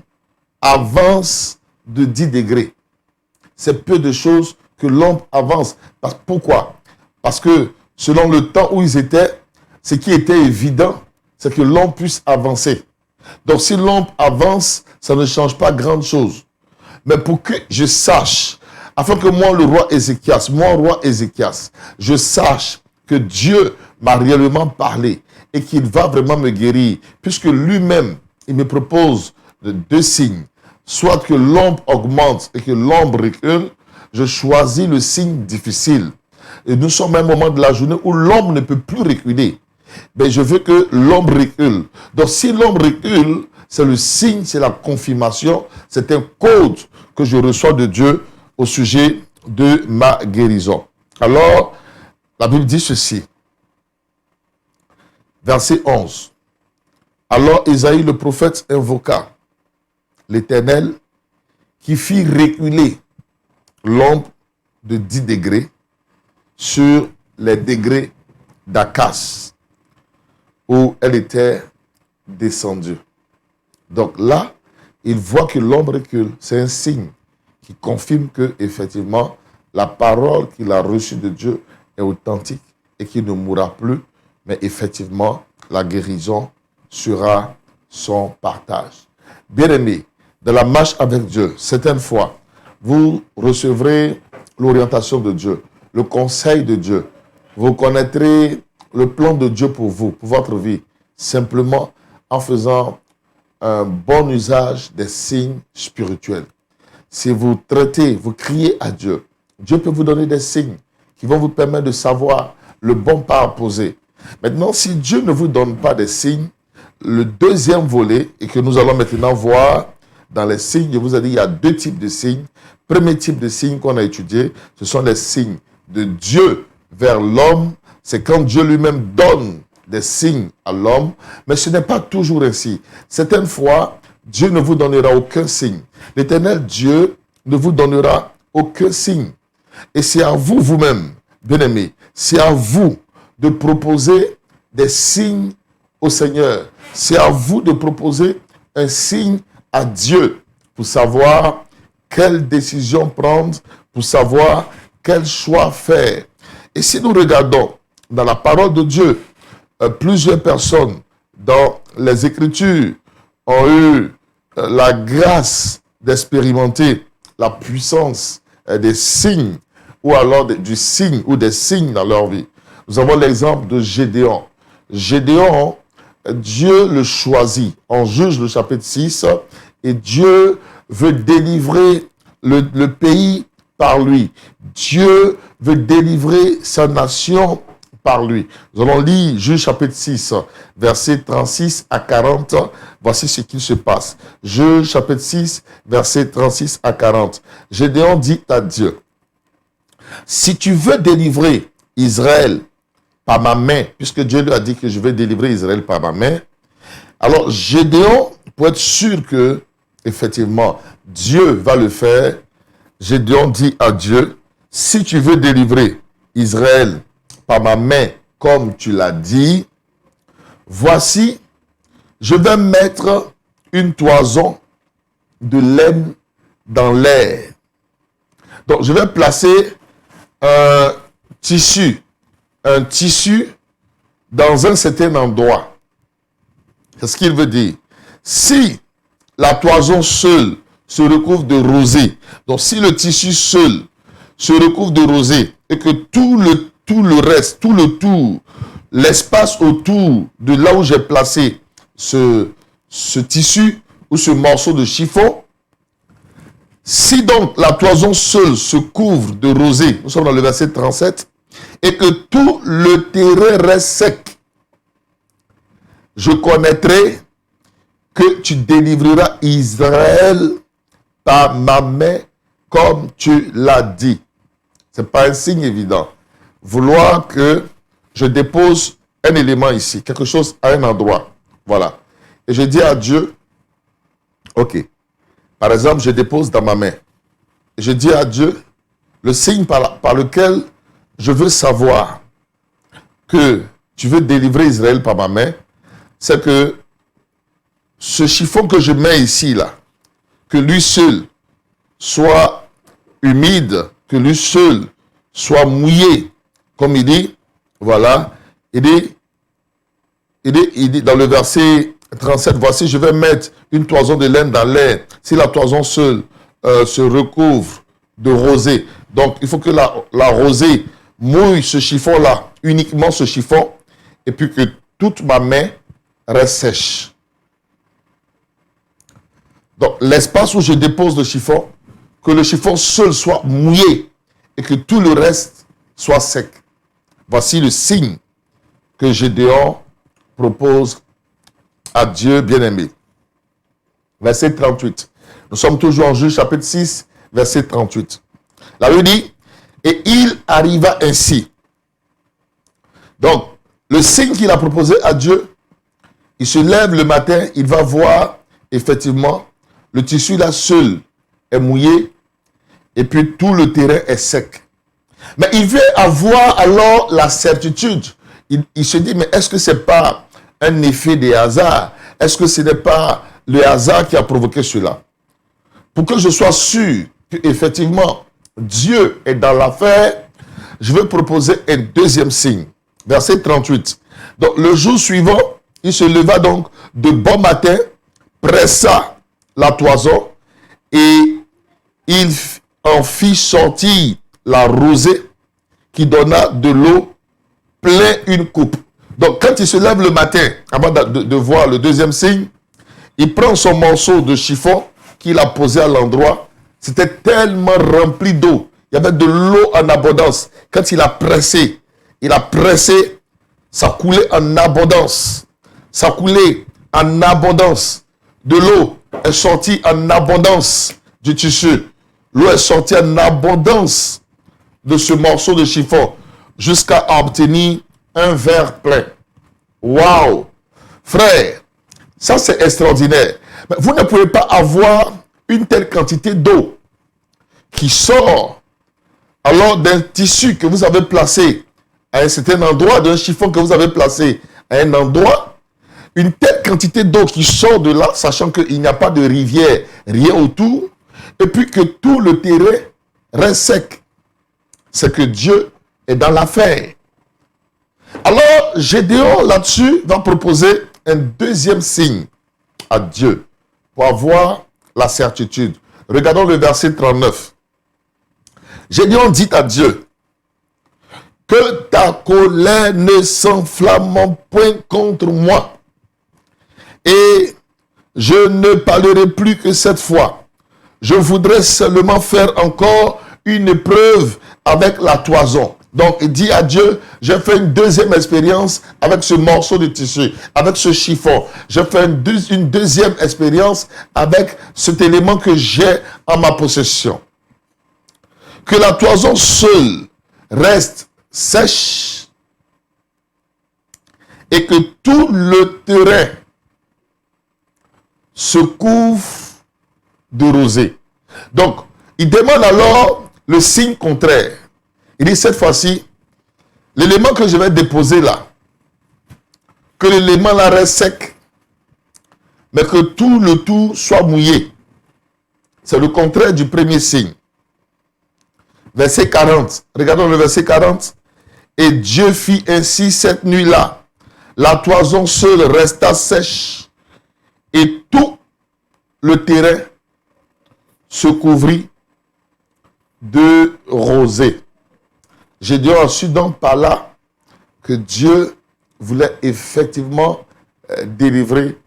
avance de 10 degrés. C'est peu de choses que l'ombre avance. Pourquoi? Parce que selon le temps où ils étaient, ce qui était évident, c'est que l'ombre puisse avancer. Donc si l'ombre avance, ça ne change pas grand chose. Mais pour que je sache, afin que moi, roi Ézéchias, je sache que Dieu m'a réellement parlé et qu'il va vraiment me guérir, puisque lui-même, il me propose 2 signes. Soit que l'ombre augmente et que l'ombre recule, je choisis le signe difficile. Et nous sommes à un moment de la journée où l'ombre ne peut plus reculer. Mais je veux que l'ombre recule. Donc si l'ombre recule, c'est le signe, c'est la confirmation, c'est un code que je reçois de Dieu au sujet de ma guérison. Alors, la Bible dit ceci. Verset 11. Alors Ésaïe le prophète invoqua l'Éternel qui fit reculer l'ombre de 10 degrés sur les degrés d'Akas où elle était descendue. Donc là, il voit que l'ombre recule. C'est un signe qui confirme que effectivement la parole qu'il a reçue de Dieu est authentique et qu'il ne mourra plus, mais effectivement la guérison sera son partage. Bien-aimés, dans la marche avec Dieu, certaines fois, vous recevrez l'orientation de Dieu, le conseil de Dieu. Vous connaîtrez le plan de Dieu pour vous, pour votre vie, simplement en faisant un bon usage des signes spirituels. Si vous traitez, vous criez à Dieu, Dieu peut vous donner des signes qui vont vous permettre de savoir le bon pas à poser. Maintenant, si Dieu ne vous donne pas des signes, le deuxième volet, et que nous allons maintenant voir dans les signes, je vous ai dit, il y a 2 types de signes. Premier type de signes qu'on a étudié, ce sont les signes de Dieu vers l'homme, c'est quand Dieu lui-même donne des signes à l'homme, mais ce n'est pas toujours ainsi. Certaines fois, Dieu ne vous donnera aucun signe. L'Éternel Dieu ne vous donnera aucun signe. Et c'est à vous, vous-même, bien-aimés, c'est à vous de proposer des signes au Seigneur. C'est à vous de proposer un signe à Dieu pour savoir quelle décision prendre, pour savoir quel choix faire. Et si nous regardons dans la parole de Dieu, plusieurs personnes dans les Écritures ont eu la grâce d'expérimenter la puissance des signes ou alors du signe ou des signes dans leur vie. Nous avons l'exemple de Gédéon. Gédéon, Dieu le choisit en Juge le chapitre 6 et Dieu veut délivrer le pays par lui. Dieu veut délivrer sa nation par lui. Nous allons lire Juge chapitre 6, versets 36 à 40. Voici ce qui se passe. Juge chapitre 6, versets 36 à 40. Gédéon dit à Dieu, si tu veux délivrer Israël par ma main, puisque Dieu lui a dit que je vais délivrer Israël par ma main, alors Gédéon, pour être sûr que, effectivement, Dieu va le faire, Gédéon dit à Dieu, si tu veux délivrer Israël par ma main, comme tu l'as dit, voici, je vais mettre une toison de laine dans l'air. Donc, je vais placer un tissu dans un certain endroit. C'est ce qu'il veut dire. Si la toison seule se recouvre de rosée, donc si le tissu seul se recouvre de rosée et que tout le reste, tout le tour, l'espace autour de là où j'ai placé ce tissu ou ce morceau de chiffon, si donc la toison seule se couvre de rosée, nous sommes dans le verset 37, et que tout le terrain reste sec, je connaîtrai que tu délivreras Israël par ma main comme tu l'as dit. Ce n'est pas un signe évident. Vouloir que je dépose un élément ici, quelque chose à un endroit. Voilà. Et je dis à Dieu, ok. Par exemple, je dépose dans ma main. Et je dis à Dieu, le signe par lequel je veux savoir que tu veux délivrer Israël par ma main, c'est que ce chiffon que je mets ici, là, que lui seul soit humide, que lui seul soit mouillé, comme il dit, voilà, il dit dans le verset 37, voici, je vais mettre une toison de laine dans l'air. Si la toison seule se recouvre de rosée, donc il faut que la rosée mouille ce chiffon-là, uniquement ce chiffon, et puis que toute ma main reste sèche. Donc l'espace où je dépose le chiffon, que le chiffon seul soit mouillé et que tout le reste soit sec. Voici le signe que Gédéon propose à Dieu bien-aimé. Verset 38. Nous sommes toujours en Juge chapitre 6, verset 38. La Bible dit, et il arriva ainsi. Donc, le signe qu'il a proposé à Dieu, il se lève le matin, il va voir, effectivement, le tissu là seul est mouillé et puis tout le terrain est sec. Mais il veut avoir alors la certitude. Il se dit, mais est-ce que ce n'est pas un effet des hasards? Est-ce que ce n'est pas le hasard qui a provoqué cela? Pour que je sois sûr qu'effectivement, Dieu est dans l'affaire, je vais proposer un deuxième signe. Verset 38. Donc, le jour suivant, il se leva donc de bon matin, pressa la toison et il en fit sortir la rosée qui donna de l'eau plein une coupe. Donc, quand il se lève le matin, avant de voir le deuxième signe, il prend son morceau de chiffon qu'il a posé à l'endroit. C'était tellement rempli d'eau. Il y avait de l'eau en abondance. Quand il a pressé, ça coulait en abondance. Ça coulait en abondance. De l'eau est sortie en abondance du tissu. L'eau est sortie en abondance de ce morceau de chiffon jusqu'à obtenir un verre plein. Waouh! Frère, ça c'est extraordinaire. Mais vous ne pouvez pas avoir une telle quantité d'eau qui sort alors d'un tissu que vous avez placé à un certain endroit, d'un chiffon que vous avez placé à un endroit, une telle quantité d'eau qui sort de là, sachant qu'il n'y a pas de rivière, rien autour, et puis que tout le terrain reste sec. C'est que Dieu est dans l'affaire. Alors, Gédéon, là-dessus, va proposer un deuxième signe à Dieu pour avoir la certitude. Regardons le verset 39. Gédéon dit à Dieu, que ta colère ne s'enflamme point contre moi, et je ne parlerai plus que cette fois. Je voudrais seulement faire encore une épreuve avec la toison. Donc, il dit à Dieu, j'ai fait une deuxième expérience avec ce morceau de tissu, avec ce chiffon. J'ai fait une deuxième expérience avec cet élément que j'ai en ma possession. Que la toison seule reste sèche et que tout le terrain se couvre de rosée. Donc, il demande alors le signe contraire. Il dit cette fois-ci, l'élément que je vais déposer là, que l'élément là reste sec, mais que tout le tout soit mouillé. C'est le contraire du premier signe. Verset 40. Regardons le verset 40. Et Dieu fit ainsi cette nuit-là. La toison seule resta sèche et tout le terrain se couvrit de rosée. Gédéon a su donc par là que Dieu voulait effectivement délivrer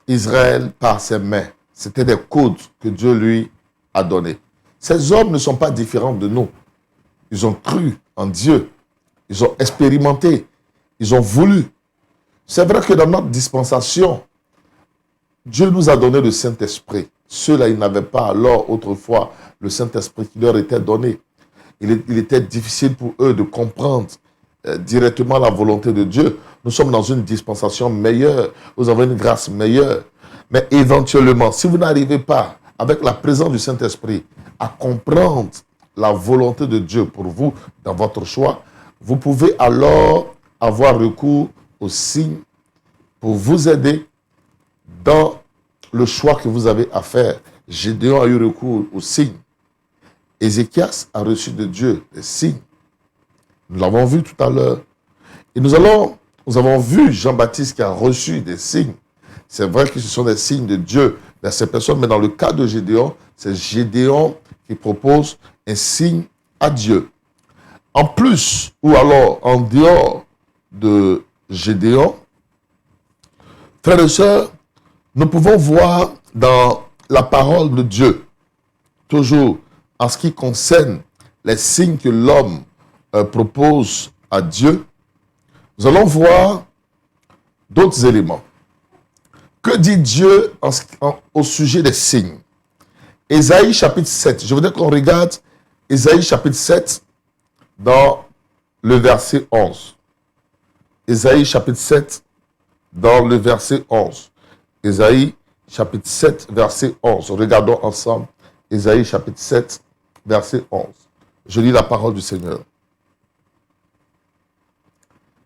Israël par ses mains. C'était des codes que Dieu lui a donnés. Ces hommes ne sont pas différents de nous. Ils ont cru en Dieu. Ils ont expérimenté. Ils ont voulu. C'est vrai que dans notre dispensation, Dieu nous a donné le Saint-Esprit. Ceux-là, ils n'avaient pas alors autrefois le Saint-Esprit qui leur était donné. Il était difficile pour eux de comprendre directement la volonté de Dieu. Nous sommes dans une dispensation meilleure. Vous avez une grâce meilleure. Mais éventuellement, si vous n'arrivez pas, avec la présence du Saint-Esprit, à comprendre la volonté de Dieu pour vous dans votre choix, vous pouvez alors avoir recours aux signes pour vous aider dans le choix que vous avez à faire. Gédéon a eu recours aux signes. Ézéchias a reçu de Dieu des signes. Nous l'avons vu tout à l'heure. Et nous avons vu Jean-Baptiste qui a reçu des signes. C'est vrai que ce sont des signes de Dieu vers ces personnes, mais dans le cas de Gédéon, c'est Gédéon qui propose un signe à Dieu. En plus, ou alors en dehors de Gédéon, frères et sœurs, nous pouvons voir dans la parole de Dieu, toujours en ce qui concerne les signes que l'homme propose à Dieu, nous allons voir d'autres éléments. Que dit Dieu au sujet des signes? Ésaïe chapitre 7. Je voudrais qu'on regarde Ésaïe chapitre 7 dans le verset 11. Ésaïe chapitre 7 dans le verset 11. Ésaïe chapitre 7 verset 11. Regardons ensemble Ésaïe chapitre 7 verset 11. Je lis la parole du Seigneur.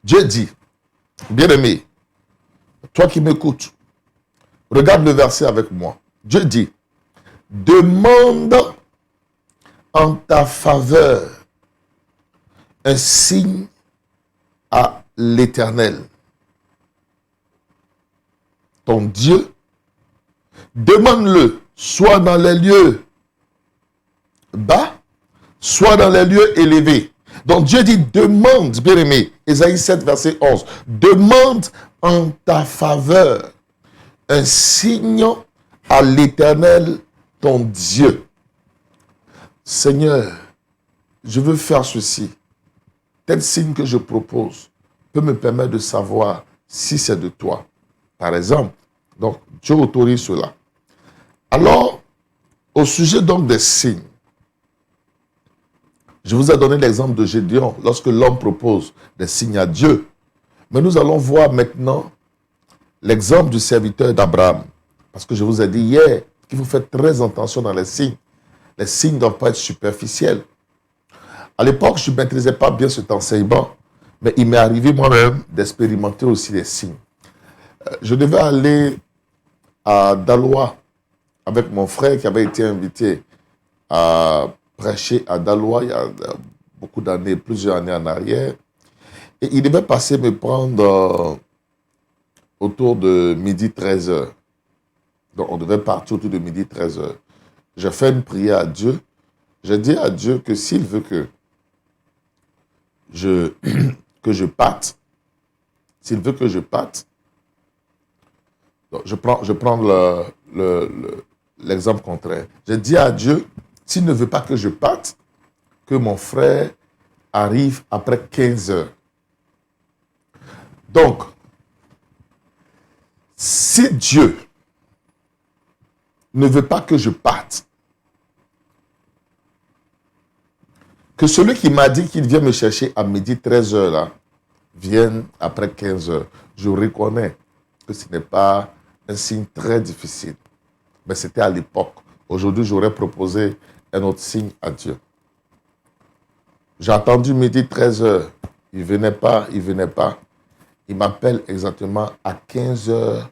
Dieu dit, bien-aimé, toi qui m'écoutes, regarde le verset avec moi. Dieu dit, demande en ta faveur un signe à l'Éternel, ton Dieu. Demande-le, soit dans les lieux bas, soit dans les lieux élevés. Donc Dieu dit, demande, bien-aimé, Ésaïe 7, verset 11, demande en ta faveur un signe à l'Éternel, ton Dieu. Seigneur, je veux faire ceci. Tel signe que je propose peut me permettre de savoir si c'est de toi. Par exemple, donc Dieu autorise cela. Alors, au sujet donc des signes, Je vous ai donné l'exemple de Gédéon, lorsque l'homme propose des signes à Dieu. Mais nous allons voir maintenant l'exemple du serviteur d'Abraham. Parce que je vous ai dit hier qu'il faut faire très attention dans les signes. Les signes ne doivent pas être superficiels. À l'époque, je ne maîtrisais pas bien cet enseignement, mais il m'est arrivé moi-même d'expérimenter aussi les signes. Je devais aller à Daloa avec mon frère qui avait été invité à prêcher à Daloa il y a beaucoup d'années, plusieurs années en arrière. Et il devait passer me prendre autour de midi 13h. Donc on devait partir autour de midi 13h. J'ai fait une prière à Dieu. J'ai dit à Dieu que s'il veut que je parte, s'il veut que je parte, donc je prends l'exemple contraire. J'ai dit à Dieu, s'il ne veut pas que je parte, que mon frère arrive après 15 heures. Donc, si Dieu ne veut pas que je parte, que celui qui m'a dit qu'il vient me chercher à midi 13h là, vienne après 15h. Je reconnais que ce n'est pas un signe très difficile. Mais c'était à l'époque. Aujourd'hui, j'aurais proposé un autre signe à Dieu. J'ai attendu midi 13h. Il ne venait pas, il ne venait pas. Il m'appelle exactement à 15h,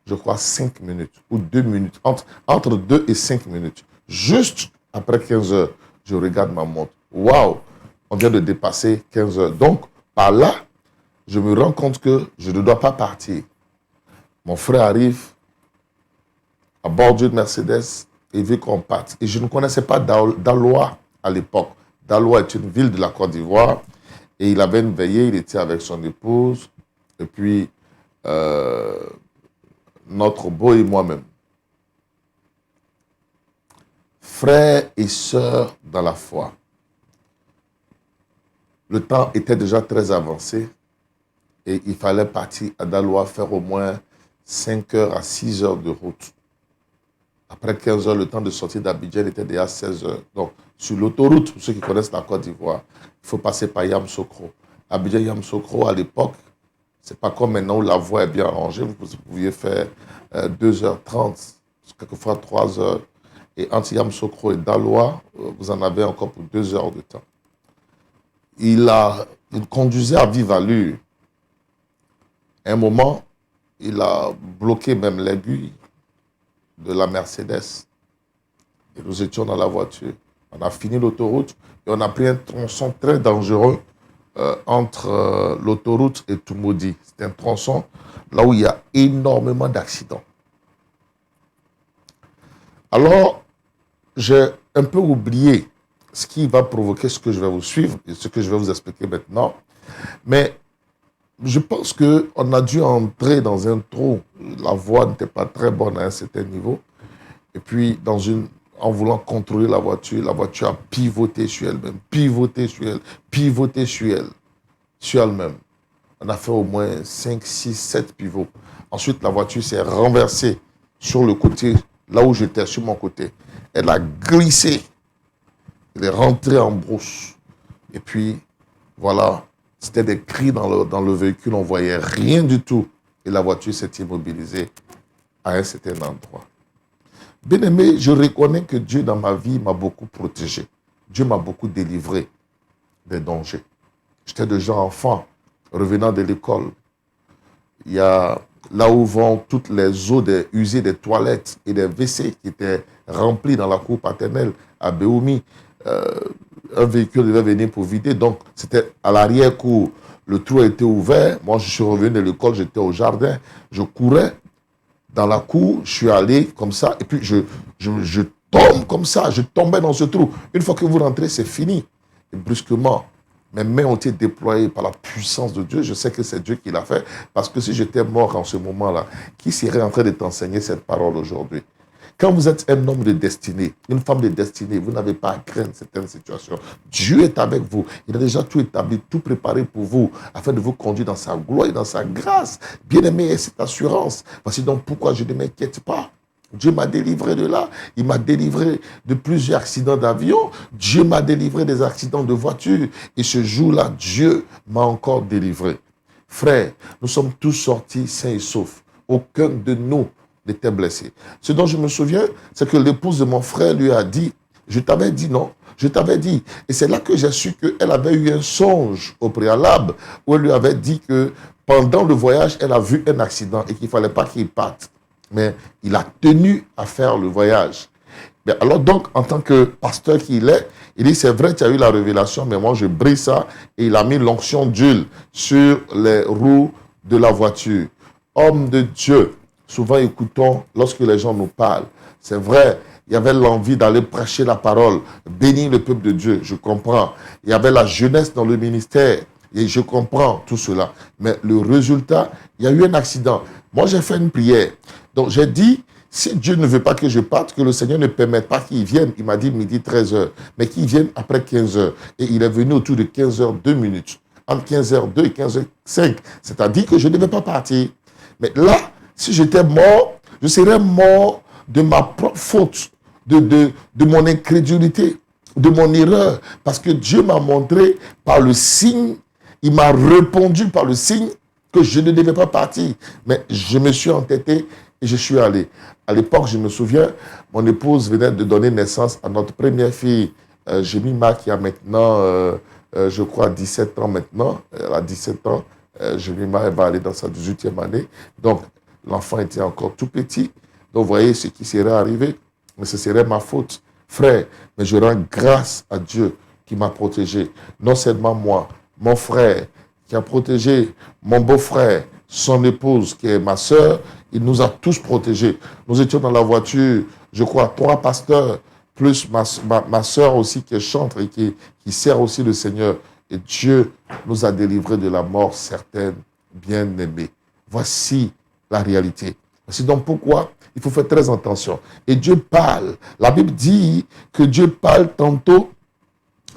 je crois 5 minutes ou 2 minutes, entre 2 et 5 minutes. Juste après 15h, je regarde ma montre. Waouh, on vient de dépasser 15h. Donc, par là, je me rends compte que je ne dois pas partir. Mon frère arrive à bord d'une Mercedes et veut qu'on parte. Et je ne connaissais pas Daloa à l'époque. Daloa est une ville de la Côte d'Ivoire. Et il avait une veillée, il était avec son épouse. Et puis, notre beau et moi-même. Frères et sœurs dans la foi. Le temps était déjà très avancé et il fallait partir à Daloa faire au moins 5 heures à 6 heures de route. Après 15 heures, le temps de sortir d'Abidjan était déjà 16 heures. Donc, sur l'autoroute, pour ceux qui connaissent la Côte d'Ivoire, il faut passer par Yamoussoukro. Abidjan-Yamoussoukro, à l'époque, ce n'est pas comme maintenant où la voie est bien rangée. Vous pouviez faire 2h30, quelquefois 3 heures. Et entre Yamoussoukro et Daloa, vous en avez encore pour 2 heures de temps. Il conduisait à vive allure. À un moment, il a bloqué même l'aiguille de la Mercedes. Et nous étions dans la voiture. On a fini l'autoroute et on a pris un tronçon très dangereux entre l'autoroute et Toumoudi. C'est un tronçon là où il y a énormément d'accidents. Alors, j'ai un peu oublié ce qui va provoquer ce que je vais vous suivre et ce que je vais vous expliquer maintenant. Mais je pense qu'on a dû entrer dans un trou. La voie n'était pas très bonne à un certain niveau. Et puis, en voulant contrôler la voiture a pivoté sur elle-même, pivoté sur elle-même. On a fait au moins 5, 6, 7 pivots. Ensuite, la voiture s'est renversée sur le côté, là où j'étais, sur mon côté. Elle a glissé. Elle est rentrée en brousse. Et puis, voilà, c'était des cris dans le véhicule. On ne voyait rien du tout. Et la voiture s'est immobilisée à un certain endroit. Bien-aimé, je reconnais que Dieu, dans ma vie, m'a beaucoup protégé. Dieu m'a beaucoup délivré des dangers. J'étais déjà enfant, revenant de l'école. Il y a là où vont toutes les eaux usées des toilettes et des WC qui étaient remplis dans la cour paternelle à Béoumi. Un véhicule devait venir pour vider. Donc, c'était à l'arrière-cour. Le trou était ouvert. Moi, je suis revenu de l'école, j'étais au jardin. Je courais dans la cour, je suis allé comme ça. Et puis, je tombe comme ça. Je tombais dans ce trou. Une fois que vous rentrez, c'est fini. Et brusquement, mes mains ont été déployées par la puissance de Dieu. Je sais que c'est Dieu qui l'a fait. Parce que si j'étais mort en ce moment-là, qui serait en train de t'enseigner cette parole aujourd'hui? Quand vous êtes un homme de destinée, une femme de destinée, vous n'avez pas à craindre certaines situations. Dieu est avec vous. Il a déjà tout établi, tout préparé pour vous, afin de vous conduire dans sa gloire et dans sa grâce. Bien-aimé, cette assurance. Voici donc pourquoi je ne m'inquiète pas. Dieu m'a délivré de là. Il m'a délivré de plusieurs accidents d'avion. Dieu m'a délivré des accidents de voiture. Et ce jour-là, Dieu m'a encore délivré. Frère, nous sommes tous sortis sains et saufs. Aucun de nous n'était blessé. Ce dont je me souviens, c'est que l'épouse de mon frère lui a dit, je t'avais dit non, je t'avais dit. Et c'est là que j'ai su qu'elle avait eu un songe au préalable où elle lui avait dit que pendant le voyage, elle a vu un accident et qu'il ne fallait pas qu'il parte. Mais il a tenu à faire le voyage. Mais alors donc, en tant que pasteur qu'il est, il dit, c'est vrai, tu as eu la révélation, mais moi je brise ça. Et il a mis l'onction d'huile sur les roues de la voiture. Homme de Dieu, souvent écoutons lorsque les gens nous parlent. C'est vrai, il y avait l'envie d'aller prêcher la parole, bénir le peuple de Dieu, je comprends. Il y avait la jeunesse dans le ministère, et je comprends tout cela. Mais le résultat, il y a eu un accident. Moi, j'ai fait une prière. Donc, j'ai dit, si Dieu ne veut pas que je parte, que le Seigneur ne permette pas qu'il vienne, il m'a dit midi 13h, mais qu'il vienne après 15h. Et il est venu autour de 15h02. Entre 15h02 et 15h05. C'est-à-dire que je ne devais pas partir. Mais là, si j'étais mort, je serais mort de ma propre faute, de mon incrédulité, de mon erreur. Parce que Dieu m'a montré par le signe, il m'a répondu par le signe que je ne devais pas partir. Mais je me suis entêté et je suis allé. À l'époque, je me souviens, mon épouse venait de donner naissance à notre première fille, Jemima, qui a maintenant, je crois, 17 ans maintenant. Elle a 17 ans. Jemima, elle va aller dans sa 18e année. Donc, l'enfant était encore tout petit. Donc, vous voyez ce qui serait arrivé. Mais ce serait ma faute. Frère, mais je rends grâce à Dieu qui m'a protégé. Non seulement moi, mon frère, qui a protégé mon beau-frère, son épouse, qui est ma sœur, il nous a tous protégés. Nous étions dans la voiture, je crois, 3 pasteurs, plus ma sœur aussi qui est chantre et qui sert aussi le Seigneur. Et Dieu nous a délivrés de la mort certaine, bien-aimés. Voici la réalité. C'est donc pourquoi il faut faire très attention. Et Dieu parle. La Bible dit que Dieu parle tantôt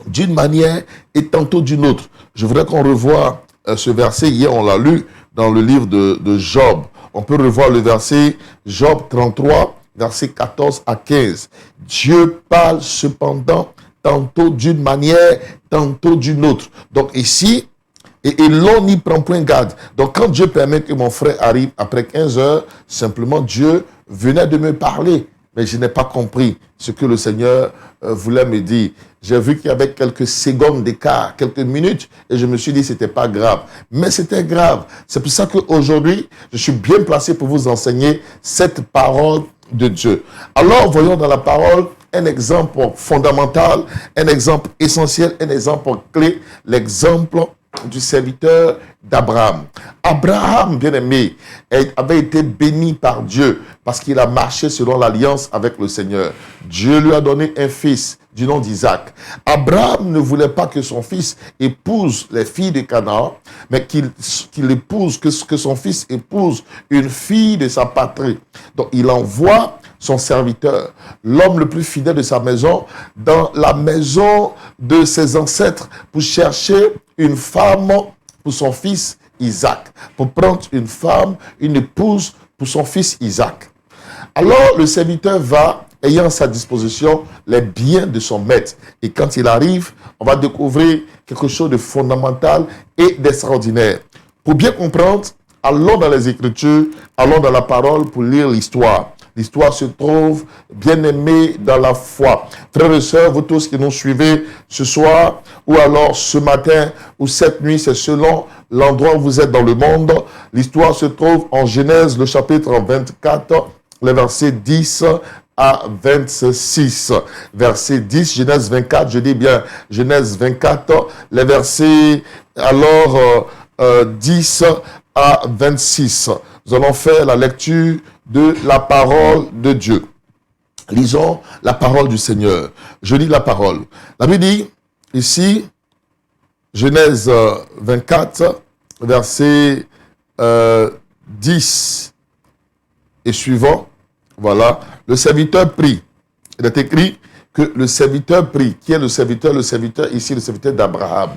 d'une manière et tantôt d'une autre. Je voudrais qu'on revoie ce verset. Hier, on l'a lu dans le livre de Job. On peut revoir le verset Job 33, verset 14 à 15. Dieu parle cependant tantôt d'une manière, tantôt d'une autre. Donc ici, et l'on n'y prend point garde. Donc quand Dieu permet que mon frère arrive après 15 heures, simplement Dieu venait de me parler. Mais je n'ai pas compris ce que le Seigneur voulait me dire. J'ai vu qu'il y avait quelques secondes d'écart, quelques minutes, et je me suis dit que ce n'était pas grave. Mais c'était grave. C'est pour ça qu'aujourd'hui, je suis bien placé pour vous enseigner cette parole de Dieu. Alors, voyons dans la parole un exemple fondamental, un exemple essentiel, un exemple clé, l'exemple du serviteur d'Abraham. Abraham, bien-aimé, avait été béni par Dieu parce qu'il a marché selon l'alliance avec le Seigneur. Dieu lui a donné un fils du nom d'Isaac. Abraham ne voulait pas que son fils épouse les filles de Canaan, mais que son fils épouse une fille de sa patrie. Donc il envoie son serviteur, l'homme le plus fidèle de sa maison, dans la maison de ses ancêtres pour chercher une femme pour son fils Isaac, pour prendre une femme, une épouse pour son fils Isaac. Alors le serviteur va, ayant à sa disposition les biens de son maître. Et quand il arrive, on va découvrir quelque chose de fondamental et d'extraordinaire. Pour bien comprendre, allons dans les Écritures, allons dans la parole pour lire l'histoire. L'histoire se trouve, bien aimée, dans la foi. Frères et sœurs, vous tous qui nous suivez ce soir, ou alors ce matin, ou cette nuit, c'est selon l'endroit où vous êtes dans le monde. L'histoire se trouve en Genèse, le chapitre 24, les versets 10 à 26. Verset 10, Genèse 24, je dis bien Genèse 24, les versets alors 10 à 26. Nous allons faire la lecture de la parole de Dieu. Lisons la parole du Seigneur. Je lis la parole. La Bible dit ici, Genèse 24, verset 10 et suivant. Voilà, le serviteur prie. Il est écrit que le serviteur prie. Qui est le serviteur? Le serviteur ici, le serviteur d'Abraham.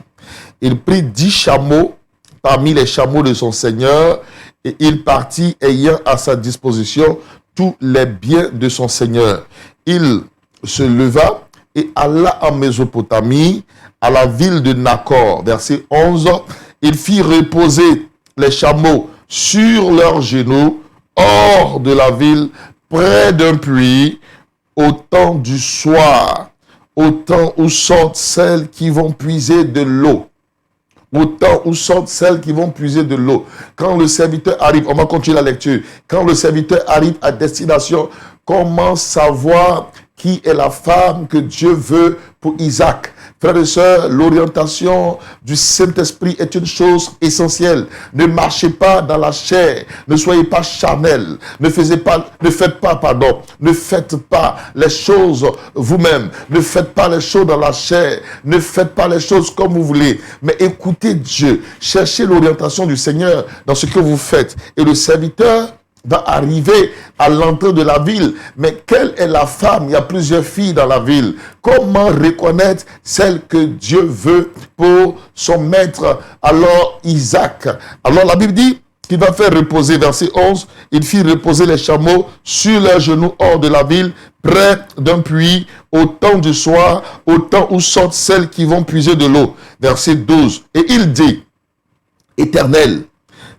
Il prit 10 chameaux parmi les chameaux de son Seigneur et il partit ayant à sa disposition tous les biens de son Seigneur. Il se leva et alla en Mésopotamie, à la ville de Nacor. Verset 11. Il fit reposer les chameaux sur leurs genoux, hors de la ville, près d'un puits, au temps du soir, au temps où sortent celles qui vont puiser de l'eau. Au temps où sortent celles qui vont puiser de l'eau. Quand le serviteur arrive, on va continuer la lecture. Quand le serviteur arrive à destination, comment savoir qui est la femme que Dieu veut pour Isaac? Frères et sœurs, l'orientation du Saint-Esprit est une chose essentielle. Ne marchez pas dans la chair. Ne soyez pas charnel. Ne faites pas les choses vous-même. Ne faites pas les choses dans la chair. Ne faites pas les choses comme vous voulez. Mais écoutez Dieu. Cherchez l'orientation du Seigneur dans ce que vous faites. Et le serviteur va arriver à l'entrée de la ville. Mais quelle est la femme? Il y a plusieurs filles dans la ville. Comment reconnaître celle que Dieu veut pour son maître? Alors Isaac. Alors la Bible dit qu'il va faire reposer, verset 11, il fit reposer les chameaux sur leurs genoux hors de la ville, près d'un puits, au temps du soir, au temps où sortent celles qui vont puiser de l'eau. Verset 12. Et il dit, Éternel,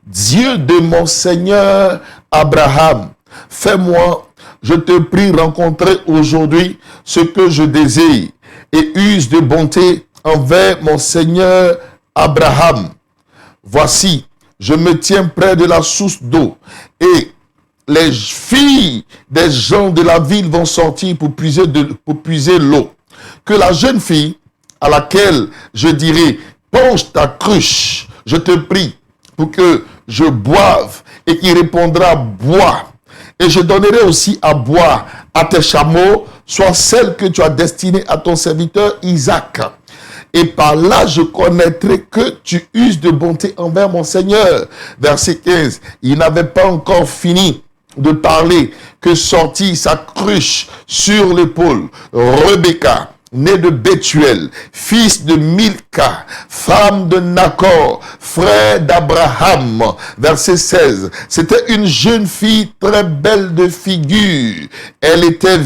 Dieu de mon Seigneur Abraham, fais-moi, je te prie, rencontrer aujourd'hui ce que je désire et use de bonté envers mon Seigneur Abraham. Voici, je me tiens près de la source d'eau et les filles des gens de la ville vont sortir pour puiser l'eau. Que la jeune fille à laquelle je dirai, penche ta cruche, je te prie, pour que je boive, et qui répondra, bois. Et je donnerai aussi à boire à tes chameaux, soit celle que tu as destinée à ton serviteur Isaac. Et par là, je connaîtrai que tu uses de bonté envers mon Seigneur. Verset 15. Il n'avait pas encore fini de parler que sortit sa cruche sur l'épaule. Rebecca, née de Bethuel, fils de Milka, femme de Nacor, frère d'Abraham. Verset 16. C'était une jeune fille très belle de figure. Elle était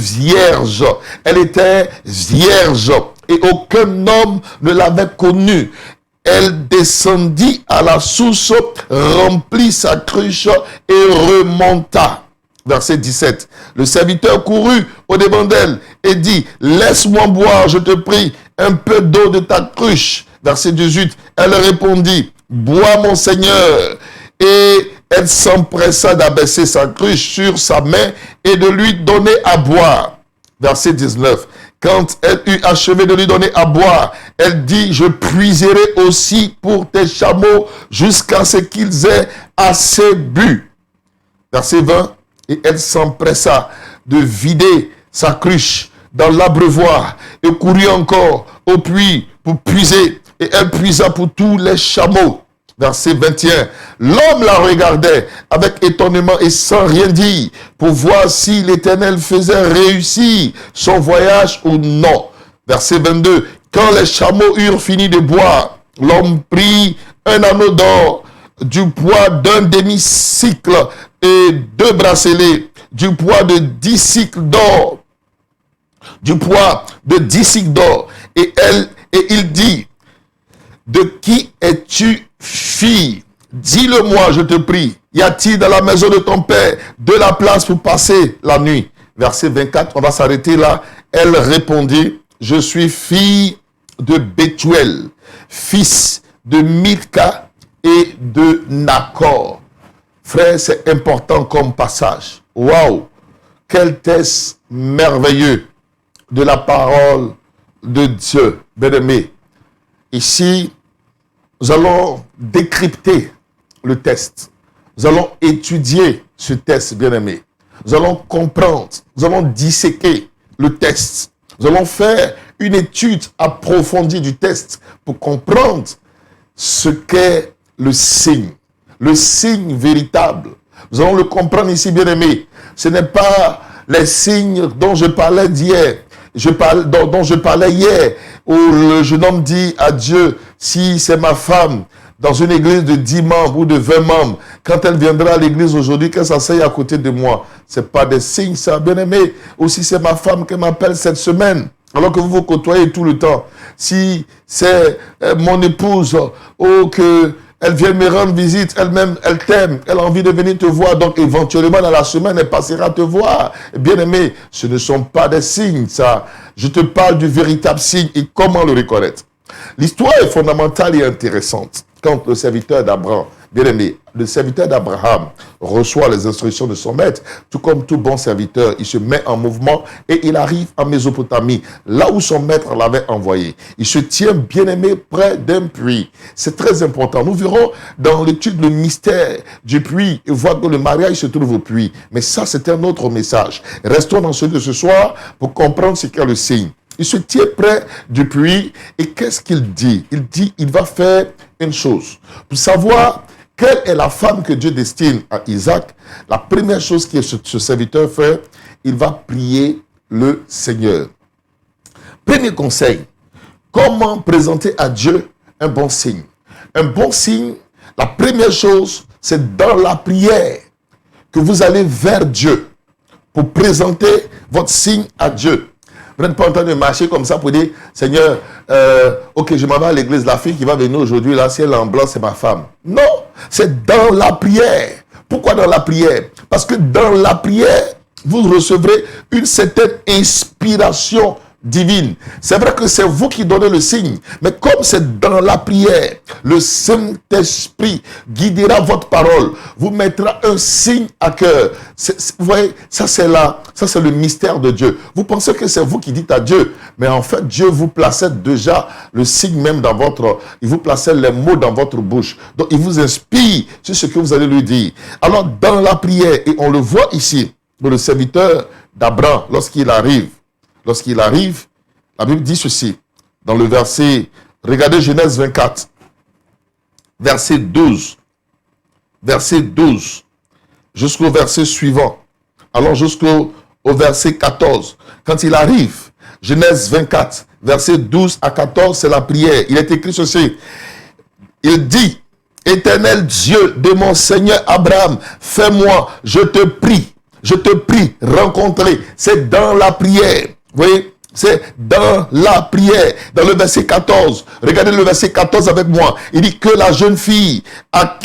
vierge. Et aucun homme ne l'avait connue. Elle descendit à la source, remplit sa cruche et remonta. Verset 17. Le serviteur courut au-devant d'elle et dit, laisse-moi boire, je te prie, un peu d'eau de ta cruche. Verset 18. Elle répondit, bois mon Seigneur. Et elle s'empressa d'abaisser sa cruche sur sa main et de lui donner à boire. Verset 19. Quand elle eut achevé de lui donner à boire, elle dit, je puiserai aussi pour tes chameaux jusqu'à ce qu'ils aient assez bu. Verset 20. Et elle s'empressa de vider sa cruche dans l'abreuvoir et courut encore au puits pour puiser. Et elle puisa pour tous les chameaux. Verset 21. L'homme la regardait avec étonnement et sans rien dire pour voir si l'Éternel faisait réussir son voyage ou non. Verset 22. Quand les chameaux eurent fini de boire, l'homme prit un anneau d'or du poids d'un demi-cycle et 2 bracelets du poids de 10 cycles d'or. Et il dit, de qui es-tu fille? Dis-le-moi, je te prie. Y a-t-il dans la maison de ton père de la place pour passer la nuit? Verset 24, on va s'arrêter là. Elle répondit, je suis fille de Bethuel, fils de Milka et de Nacor. Frère, c'est important comme passage. Waouh! Quel test merveilleux de la parole de Dieu, bien-aimé. Ici, nous allons décrypter le test. Nous allons étudier ce test, bien-aimé. Nous allons comprendre, nous allons disséquer le test. Nous allons faire une étude approfondie du test pour comprendre ce qu'est le signe véritable. Nous allons le comprendre ici, bien-aimé. Ce n'est pas les signes dont je parlais d'hier, dont je parlais hier, où le jeune homme dit à Dieu, si c'est ma femme, dans une église de 10 membres ou de 20 membres, quand elle viendra à l'église aujourd'hui, qu'elle s'asseye à côté de moi, ce n'est pas des signes, ça, bien aimé. Aussi, c'est ma femme qui m'appelle cette semaine, alors que vous vous côtoyez tout le temps. Si c'est mon épouse, ou que elle vient me rendre visite, elle-même, elle t'aime, elle a envie de venir te voir, donc éventuellement dans la semaine, elle passera te voir. Bien aimé, ce ne sont pas des signes, ça. Je te parle du véritable signe et comment le reconnaître. L'histoire est fondamentale et intéressante. Quand le serviteur d'Abraham, bien aimé, le serviteur d'Abraham reçoit les instructions de son maître, tout comme tout bon serviteur, il se met en mouvement et il arrive en Mésopotamie, là où son maître l'avait envoyé. Il se tient, bien aimé, près d'un puits. C'est très important. Nous verrons dans l'étude le mystère du puits et voir que le mariage se trouve au puits. Mais ça, c'est un autre message. Restons dans celui de ce soir pour comprendre ce qu'est le signe. Il se tient près du puits et qu'est-ce qu'il dit? Il dit, il va faire une chose. Pour savoir quelle est la femme que Dieu destine à Isaac, la première chose que ce serviteur fait, il va prier le Seigneur. Premier conseil, comment présenter à Dieu un bon signe? Un bon signe, la première chose, c'est dans la prière que vous allez vers Dieu pour présenter votre signe à Dieu. Vous n'êtes pas en train de marcher comme ça pour dire, Seigneur, ok, je m'en vais à l'église, la fille qui va venir aujourd'hui, là, si elle est en blanc, c'est ma femme. Non, c'est dans la prière. Pourquoi dans la prière? Parce que dans la prière, vous recevrez une certaine inspiration divine. C'est vrai que c'est vous qui donnez le signe, mais comme c'est dans la prière, le Saint-Esprit guidera votre parole, vous mettra un signe à cœur. Vous voyez, ça c'est le mystère de Dieu. Vous pensez que c'est vous qui dites à Dieu, mais en fait Dieu vous plaçait déjà le signe même dans il vous plaçait les mots dans votre bouche. Donc il vous inspire sur ce que vous allez lui dire. Alors dans la prière, et on le voit ici, le serviteur d'Abraham, lorsqu'il arrive, la Bible dit ceci, dans le verset, regardez Genèse 24, verset 12, jusqu'au verset suivant, allons jusqu'au verset 14. Quand il arrive, Genèse 24, verset 12 à 14, c'est la prière. Il est écrit ceci, il dit, Éternel Dieu de mon Seigneur Abraham, fais-moi, je te prie, rencontrer. C'est dans la prière. Vous voyez, c'est dans la prière. Dans le verset 14, regardez le verset 14 avec moi. Il dit que la jeune fille à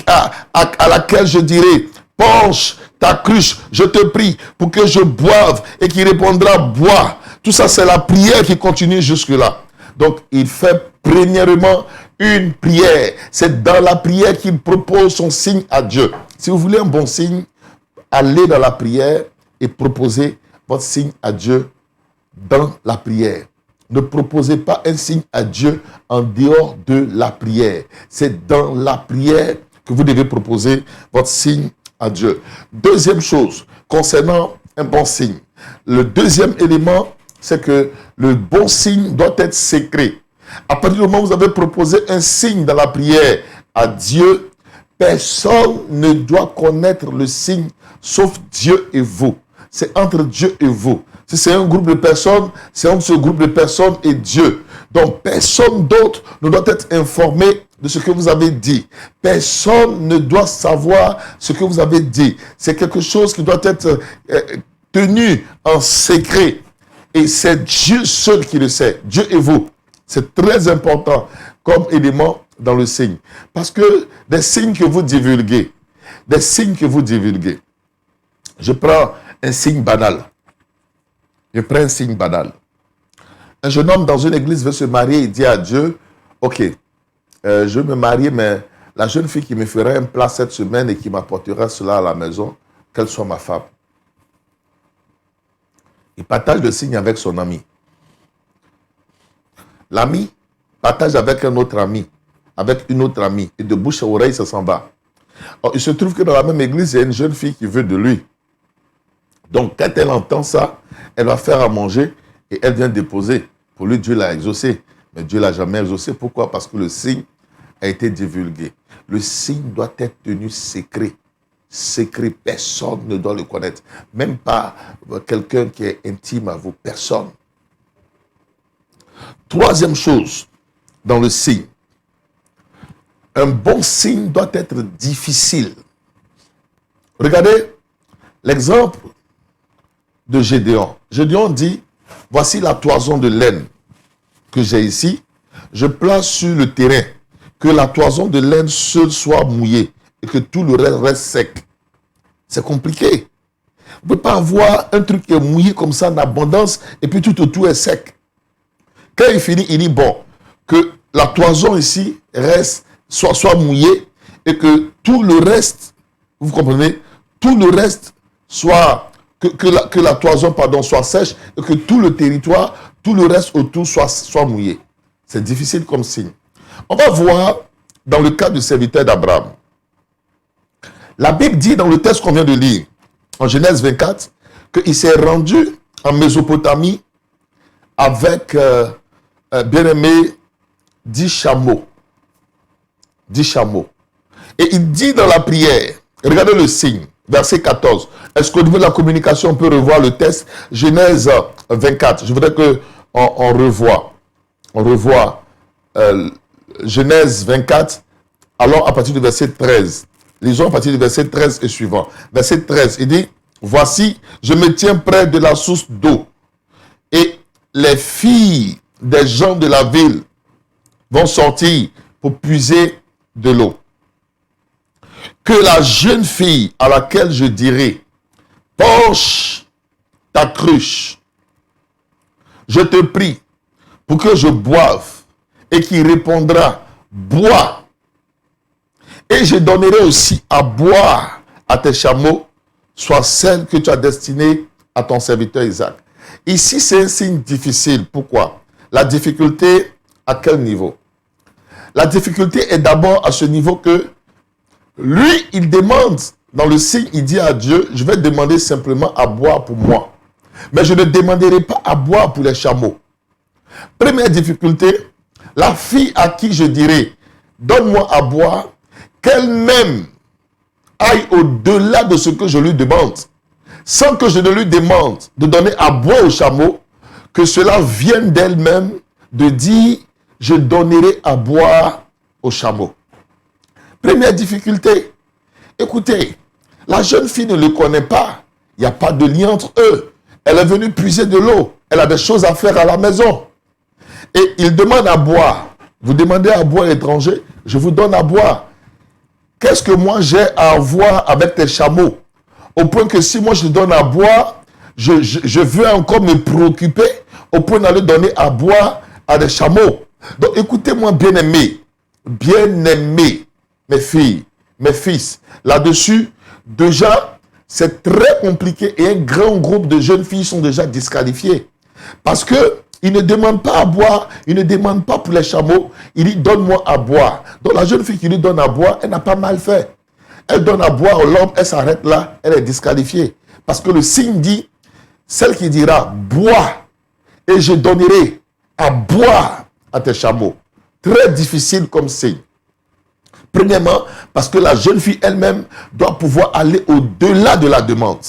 laquelle je dirai, penche ta cruche, je te prie, pour que je boive, et qui répondra, bois. Tout ça, c'est la prière qui continue jusque-là. Donc, il fait premièrement une prière. C'est dans la prière qu'il propose son signe à Dieu. Si vous voulez un bon signe, allez dans la prière et proposez votre signe à Dieu dans la prière. Ne proposez pas un signe à Dieu en dehors de la prière. C'est dans la prière que vous devez proposer votre signe à Dieu. Deuxième chose, concernant un bon signe. Le deuxième élément, c'est que le bon signe doit être secret. À partir du moment où vous avez proposé un signe dans la prière à Dieu, personne ne doit connaître le signe sauf Dieu et vous. C'est entre Dieu et vous. Si c'est un groupe de personnes, c'est entre ce groupe de personnes et Dieu. Donc, personne d'autre ne doit être informé de ce que vous avez dit. Personne ne doit savoir ce que vous avez dit. C'est quelque chose qui doit être tenu en secret. Et c'est Dieu seul qui le sait. Dieu et vous. C'est très important comme élément dans le signe. Parce que des signes que vous divulguez, je prends un signe banal. Un jeune homme dans une église veut se marier, il dit à Dieu, ok, je veux me marier, mais la jeune fille qui me ferait un plat cette semaine et qui m'apportera cela à la maison, qu'elle soit ma femme. Il partage le signe avec son ami. L'ami partage avec un autre ami, avec une autre amie, et de bouche à oreille, ça s'en va. Or, il se trouve que dans la même église, il y a une jeune fille qui veut de lui. Donc, quand elle entend ça, elle va faire à manger et elle vient déposer. Pour lui, Dieu l'a exaucé. Mais Dieu ne l'a jamais exaucé. Pourquoi? Parce que le signe a été divulgué. Le signe doit être tenu secret. Secret, personne ne doit le connaître. Même pas quelqu'un qui est intime à vous. Personne. Troisième chose dans le signe. un bon signe doit être difficile. Regardez l'exemple de Gédéon. Gédéon dit, voici la toison de laine que j'ai ici. Je place sur le terrain que la toison de laine seule soit mouillée et que tout le reste reste sec. C'est compliqué. Vous ne pouvez pas avoir un truc qui est mouillé comme ça en abondance et puis tout autour est sec. Quand il finit, il dit, bon, que la toison ici reste, soit mouillée et que tout le reste, vous comprenez, tout le reste soit, que la toison, pardon, soit sèche et que tout le territoire, tout le reste autour soit mouillé. C'est difficile comme signe. On va voir dans le cas du serviteur d'Abraham. La Bible dit dans le texte qu'on vient de lire, en Genèse 24, qu'il s'est rendu en Mésopotamie avec, bien aimé, 10 chameaux. 10 chameaux. Et il dit dans la prière, regardez le signe, verset 14. Est-ce qu'au niveau de la communication, on peut revoir le texte? Genèse 24. Je voudrais qu'on revoie. On revoit Genèse 24, alors à partir du verset 13. Lisons à partir du verset 13 et suivant. Verset 13, il dit, voici, je me tiens près de la source d'eau. Et les filles des gens de la ville vont sortir pour puiser de l'eau. Que la jeune fille à laquelle je dirai, penche ta cruche, je te prie, pour que je boive, et qui répondra, bois. Et je donnerai aussi à boire à tes chameaux, soit celle que tu as destinée à ton serviteur Isaac. Ici, c'est un signe difficile. Pourquoi? La difficulté, à quel niveau? La difficulté est d'abord à ce niveau que lui, il demande, dans le signe, il dit à Dieu, je vais demander simplement à boire pour moi. Mais je ne demanderai pas à boire pour les chameaux. Première difficulté, la fille à qui je dirai, donne-moi à boire, qu'elle-même aille au-delà de ce que je lui demande, sans que je ne lui demande de donner à boire aux chameaux, que cela vienne d'elle-même de dire, je donnerai à boire aux chameaux. Première difficulté, écoutez, la jeune fille ne le connaît pas, il n'y a pas de lien entre eux. Elle est venue puiser de l'eau, elle a des choses à faire à la maison. Et il demande à boire. Vous demandez à boire étranger, je vous donne à boire. Qu'est-ce que moi j'ai à avoir avec tes chameaux? Au point que si moi je te donne à boire, je veux encore me préoccuper au point d'aller donner à boire à des chameaux. Donc écoutez-moi bien-aimés, mes filles, mes fils, là-dessus, déjà, c'est très compliqué et un grand groupe de jeunes filles sont déjà disqualifiées. Parce que il ne demande pas à boire, il ne demande pas pour les chameaux, il dit donne-moi à boire. Donc la jeune fille qui lui donne à boire, elle n'a pas mal fait. Elle donne à boire à l'homme, elle s'arrête là, elle est disqualifiée. Parce que le signe dit, celle qui dira bois et je donnerai à boire à tes chameaux. Très difficile comme signe. Premièrement, parce que la jeune fille elle-même doit pouvoir aller au-delà de la demande.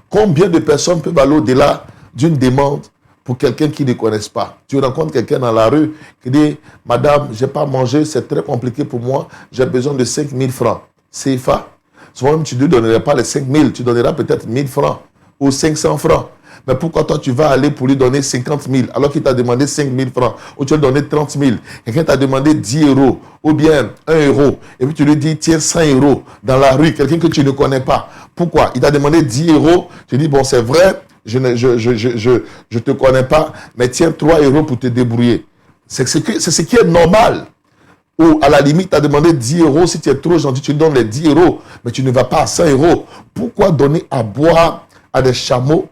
Combien de personnes peuvent aller au-delà d'une demande pour quelqu'un qui ne connaisse pas? Tu rencontres quelqu'un dans la rue qui dit, madame, je n'ai pas mangé, c'est très compliqué pour moi, j'ai besoin de 5 000 francs. CFA, souvent même tu ne donneras pas les 5 000, tu donneras peut-être 1 000 francs ou 500 francs. Mais pourquoi toi tu vas aller pour lui donner 50 000 alors qu'il t'a demandé 5 000 francs ou tu as donné 30 000? Quelqu'un t'a demandé 10 euros ou bien 1 euro et puis tu lui dis tiens 100 euros dans la rue, quelqu'un que tu ne connais pas. Pourquoi? Il t'a demandé 10 euros, tu dis bon c'est vrai, je ne te connais pas, mais tiens 3 euros pour te débrouiller. C'est ce qui est normal. Ou à la limite, tu as demandé 10 euros, si tu es trop gentil, tu donnes les 10 euros, mais tu ne vas pas à 100 euros. Pourquoi donner à boire à des chameaux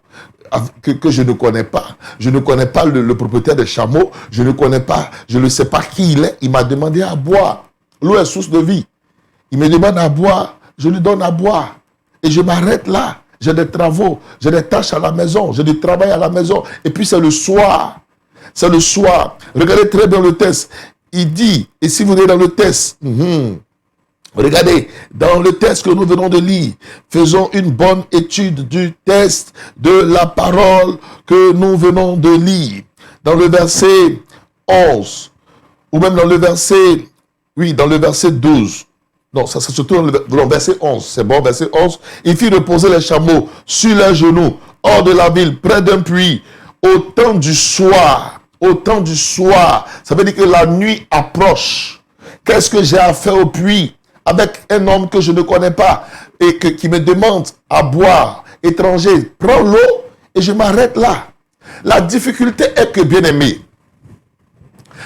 que je ne connais pas? Je ne connais pas le propriétaire des chameaux, je ne connais pas, je ne sais pas qui il est. Il m'a demandé à boire. L'eau est source de vie. Il me demande à boire, je lui donne à boire. Et je m'arrête là. J'ai des travaux, j'ai des tâches à la maison, j'ai du travail à la maison. Et puis c'est le soir. C'est le soir. Regardez très bien le texte. Il dit, et si vous êtes dans le texte, regardez, dans le texte que nous venons de lire, faisons une bonne étude du texte de la parole que nous venons de lire. Dans le verset 11, ou même dans le verset Oui, dans le verset 12. Non, ça c'est surtout dans le verset 11. C'est bon, verset 11. Il fit reposer les chameaux sur leurs genoux, hors de la ville, près d'un puits, au temps du soir. Au temps du soir. Ça veut dire que la nuit approche. Qu'est-ce que j'ai à faire au puits avec un homme que je ne connais pas et qui me demande à boire, étranger, prends l'eau et je m'arrête là. La difficulté est que, bien aimé,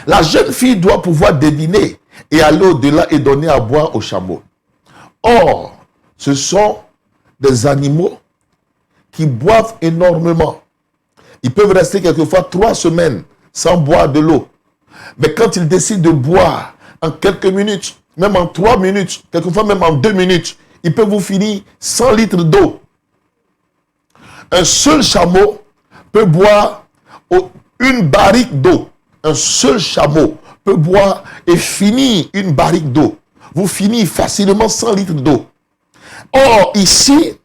la jeune fille doit pouvoir deviner et aller au-delà et donner à boire aux chameaux. Or, ce sont des animaux qui boivent énormément. Ils peuvent rester quelquefois 3 semaines sans boire de l'eau. Mais quand ils décident de boire en quelques minutes, même en 3 minutes, quelquefois même en 2 minutes, ils peuvent vous finir 100 litres d'eau. Un seul chameau peut boire une barrique d'eau. Un seul chameau peut boire et finir une barrique d'eau. Vous finissez facilement 100 litres d'eau. Or, ici,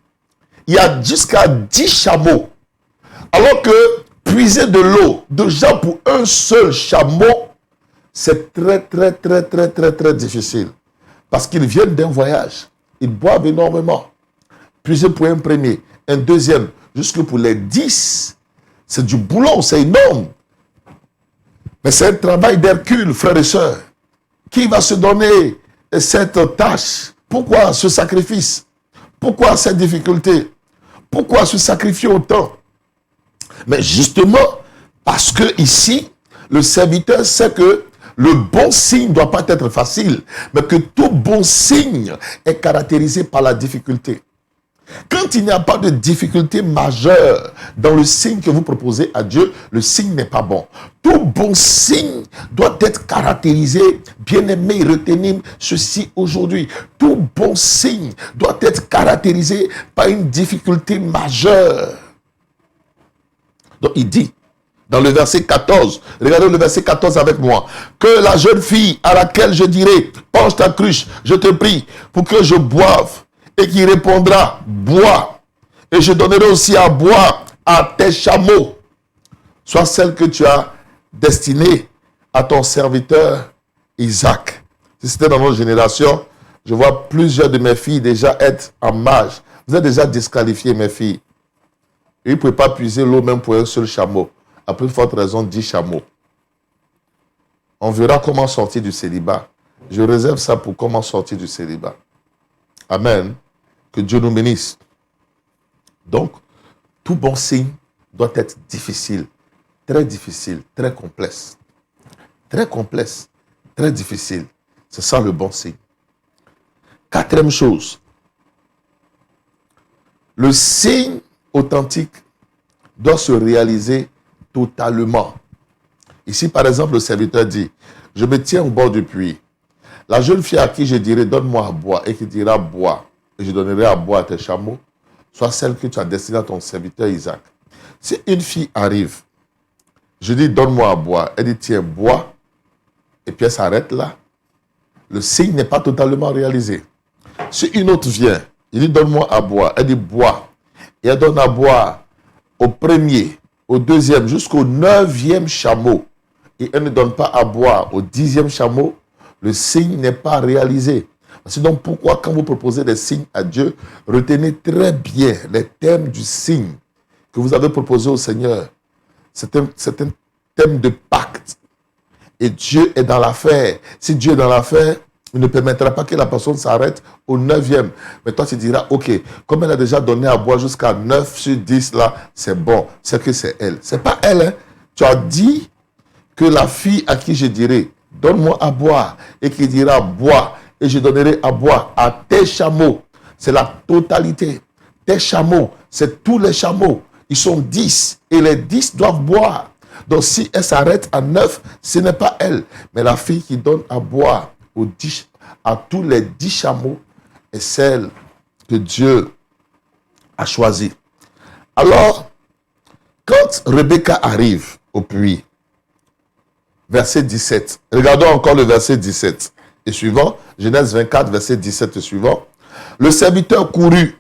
il y a jusqu'à 10 chameaux. Alors que puiser de l'eau, déjà pour un seul chameau, c'est très difficile. Parce qu'ils viennent d'un voyage. Ils boivent énormément. Puiser pour un premier, un deuxième, jusque pour les 10. C'est du boulot, c'est énorme. Mais c'est un travail d'Hercule, frères et sœurs. Qui va se donner cette tâche? Pourquoi ce sacrifice? Pourquoi cette difficulté? Pourquoi se sacrifier autant? Mais justement, parce que ici, le serviteur sait que le bon signe ne doit pas être facile, mais que tout bon signe est caractérisé par la difficulté. Quand il n'y a pas de difficulté majeure dans le signe que vous proposez à Dieu, le signe n'est pas bon. Tout bon signe doit être caractérisé, bien-aimé, retenez ceci aujourd'hui. Tout bon signe doit être caractérisé par une difficulté majeure. Donc il dit, dans le verset 14, regardez le verset 14 avec moi, que la jeune fille à laquelle je dirai, penche ta cruche, je te prie, pour que je boive, et qui répondra, bois, et je donnerai aussi à boire à tes chameaux, soit celle que tu as destinée à ton serviteur Isaac. Si c'était dans notre génération, je vois plusieurs de mes filles déjà être en mage. Vous êtes déjà disqualifiées, mes filles. Et vous ne pouvez pas puiser l'eau même pour un seul chameau. À plus forte raison, 10 chameaux. On verra comment sortir du célibat. Je réserve ça pour comment sortir du célibat. Amen. Que Dieu nous bénisse. Donc, tout bon signe doit être difficile, très complexe. Très complexe, très difficile. C'est ça le bon signe. 4e chose. Le signe authentique doit se réaliser totalement. Ici, par exemple, le serviteur dit, je me tiens au bord du puits. La jeune fille à qui je dirai, donne-moi à boire, et qui dira, bois, et je donnerai à boire à tes chameaux, soit celle que tu as destinée à ton serviteur Isaac. Si une fille arrive, je dis, donne-moi à boire, elle dit, tiens, bois, et puis elle s'arrête là, le signe n'est pas totalement réalisé. Si une autre vient, il dit, donne-moi à boire, elle dit, bois, et elle donne à boire au premier, au deuxième, jusqu'au 9e chameau, et elle ne donne pas à boire au 10e chameau, le signe n'est pas réalisé. C'est donc pourquoi quand vous proposez des signes à Dieu, retenez très bien les thèmes du signe que vous avez proposé au Seigneur. C'est un thème de pacte. Et Dieu est dans l'affaire. Si Dieu est dans l'affaire, il ne permettra pas que la personne s'arrête au 9e. Mais toi, tu diras, ok, comme elle a déjà donné à boire jusqu'à 9 sur 10, là, c'est bon. C'est que c'est elle. C'est pas elle, hein. Tu as dit que la fille à qui je dirai, donne-moi à boire, et qui dira, bois, et je donnerai à boire à tes chameaux. C'est la totalité. Tes chameaux, c'est tous les chameaux. Ils sont 10, et les 10 doivent boire. Donc si elle s'arrête à 9, ce n'est pas elle. Mais la fille qui donne à boire à tous les 10 chameaux est celle que Dieu a choisie. Alors, quand Rebecca arrive au puits, verset 17, regardons encore le verset 17 et suivant, Genèse 24, verset 17 et suivant. Le serviteur courut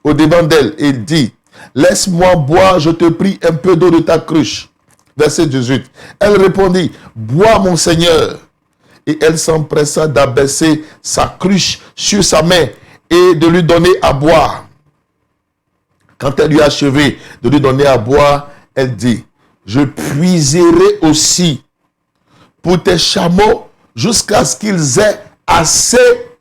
au-devant d'elle et dit, laisse-moi boire, je te prie, un peu d'eau de ta cruche. Verset 18. Elle répondit, bois mon Seigneur. et elle s'empressa d'abaisser sa cruche sur sa main et de lui donner à boire. Quand elle lui a achevé de lui donner à boire, elle dit, je puiserai aussi pour tes chameaux jusqu'à ce qu'ils aient assez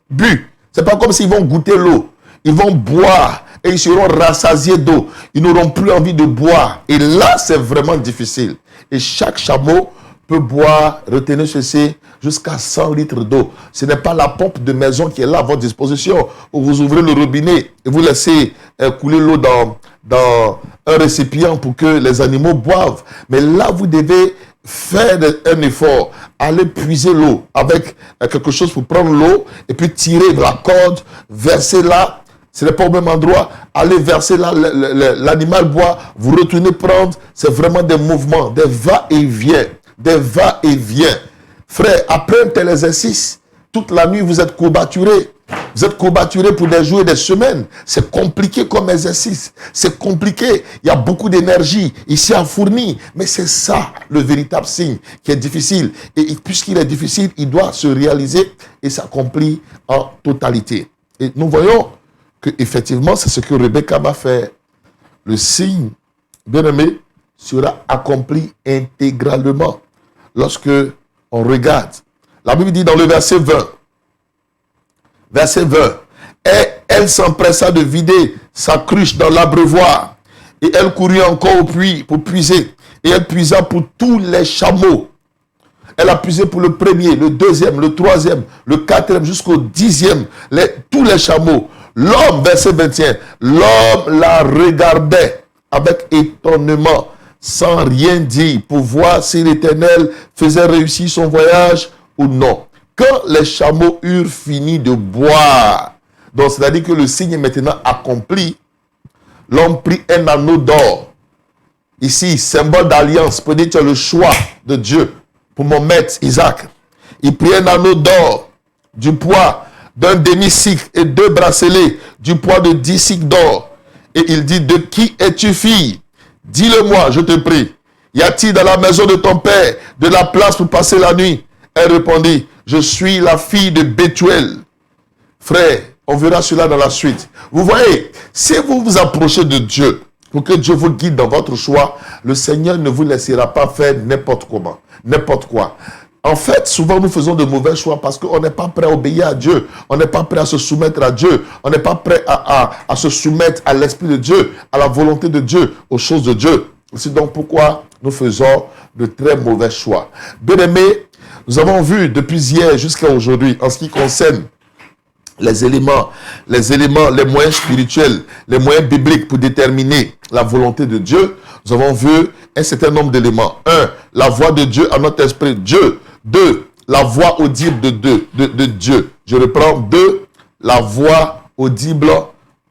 bu. C'est pas comme s'ils vont goûter l'eau. Ils vont boire et ils seront rassasiés d'eau. Ils n'auront plus envie de boire. Et là, c'est vraiment difficile. Et chaque chameau peut boire, retenez ceci, jusqu'à 100 litres d'eau. Ce n'est pas la pompe de maison qui est là à votre disposition, où vous ouvrez le robinet et vous laissez couler l'eau dans un récipient pour que les animaux boivent. Mais là, vous devez faire un effort, aller puiser l'eau avec quelque chose pour prendre l'eau et puis tirer la corde, verser là. Ce n'est pas au même endroit. Aller verser là, l'animal boit, vous retournez prendre. C'est vraiment des mouvements, des va-et-vient. Des va-et-vient. Frère, après un tel exercice, toute la nuit, vous êtes courbaturé. Vous êtes courbaturé pour des jours et des semaines. C'est compliqué comme exercice. C'est compliqué. Il y a beaucoup d'énergie ici à fournir. Mais c'est ça le véritable signe qui est difficile. Et puisqu'il est difficile, il doit se réaliser et s'accomplir en totalité. Et nous voyons que effectivement, c'est ce que Rebecca va faire. Le signe, bien aimé, sera accompli intégralement lorsque on regarde. La Bible dit dans le verset 20, et elle s'empressa de vider sa cruche dans l'abreuvoir, et elle courut encore au puits pour puiser, et elle puisa pour tous les chameaux. Elle a puisé pour le premier, le deuxième, le troisième, le quatrième, jusqu'au 10e, tous les chameaux. L'homme, verset 21, l'homme la regardait avec étonnement, sans rien dire, pour voir si l'Éternel faisait réussir son voyage ou non. Quand les chameaux eurent fini de boire, donc c'est-à-dire que le signe est maintenant accompli, l'homme prit un anneau d'or. Ici, symbole d'alliance, peut dire que tu as le choix de Dieu pour mon maître Isaac. Il prit un anneau d'or du poids d'un demi-cycle et 2 bracelets du poids de 10 cycles d'or. Et il dit, de qui es-tu fille? Dis-le-moi, je te prie. Y a-t-il dans la maison de ton père de la place pour passer la nuit? Elle répondit, je suis la fille de Bethuel. Frère, on verra cela dans la suite. Vous voyez, si vous vous approchez de Dieu, pour que Dieu vous guide dans votre choix, le Seigneur ne vous laissera pas faire n'importe comment, n'importe quoi. En fait, souvent nous faisons de mauvais choix parce qu'on n'est pas prêt à obéir à Dieu. On n'est pas prêt à se soumettre à Dieu. On n'est pas prêt à se soumettre à l'Esprit de Dieu, à la volonté de Dieu, aux choses de Dieu. C'est donc pourquoi nous faisons de très mauvais choix. Bien-aimés, nous avons vu depuis hier jusqu'à aujourd'hui, en ce qui concerne les éléments, les moyens spirituels, les moyens bibliques pour déterminer la volonté de Dieu, nous avons vu un certain nombre d'éléments. 1. La voix de Dieu à notre esprit. Dieu. 2. La voix audible de Dieu. Je reprends. 2. La voix audible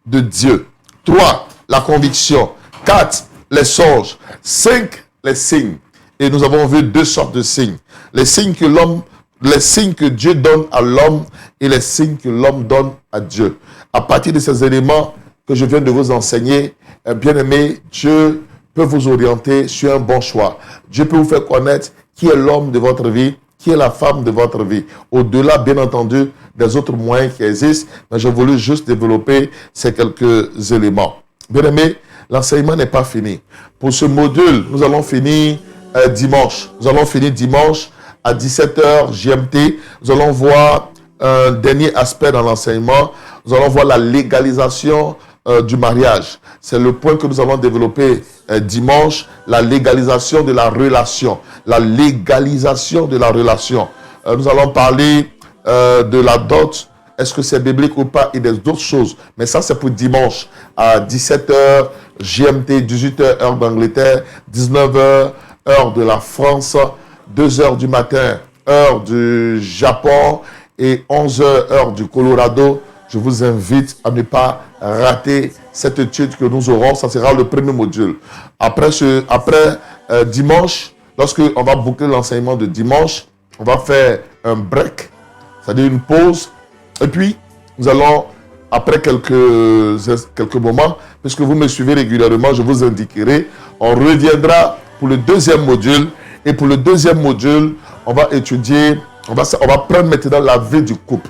de Dieu. 3. La conviction. 4. Les songes. 5. Les signes. Et nous avons vu 2 sortes de signes. Les signes que Dieu donne à l'homme et les signes que l'homme donne à Dieu. À partir de ces éléments que je viens de vous enseigner, bien aimé, Dieu peut vous orienter sur un bon choix. Dieu peut vous faire connaître qui est l'homme de votre vie, qui est la femme de votre vie. Au-delà, bien entendu, des autres moyens qui existent, mais j'ai voulu juste développer ces quelques éléments. Bien aimé, l'enseignement n'est pas fini. Pour ce module, nous allons finir dimanche. Nous allons finir dimanche à 17h GMT. Nous allons voir un dernier aspect dans l'enseignement. Nous allons voir la légalisation du mariage. C'est le point que nous allons développer dimanche, la légalisation de la relation. La légalisation de la relation. Nous allons parler de la dot. Est-ce que c'est biblique ou pas? Et d'autres choses. Mais ça, c'est pour dimanche à 17h GMT, 18h heure d'Angleterre, 19h heure de la France, 2h du matin heure du Japon et 11h heure du Colorado. Je vous invite à ne pas rater cette étude que nous aurons. Ça sera le premier module. Après dimanche, lorsqu'on va boucler l'enseignement de dimanche, on va faire un break, c'est-à-dire une pause. Et puis, nous allons, après quelques moments, puisque vous me suivez régulièrement, je vous indiquerai, on reviendra pour le deuxième module. Et pour le deuxième module, on va étudier On va prendre maintenant la vie du couple.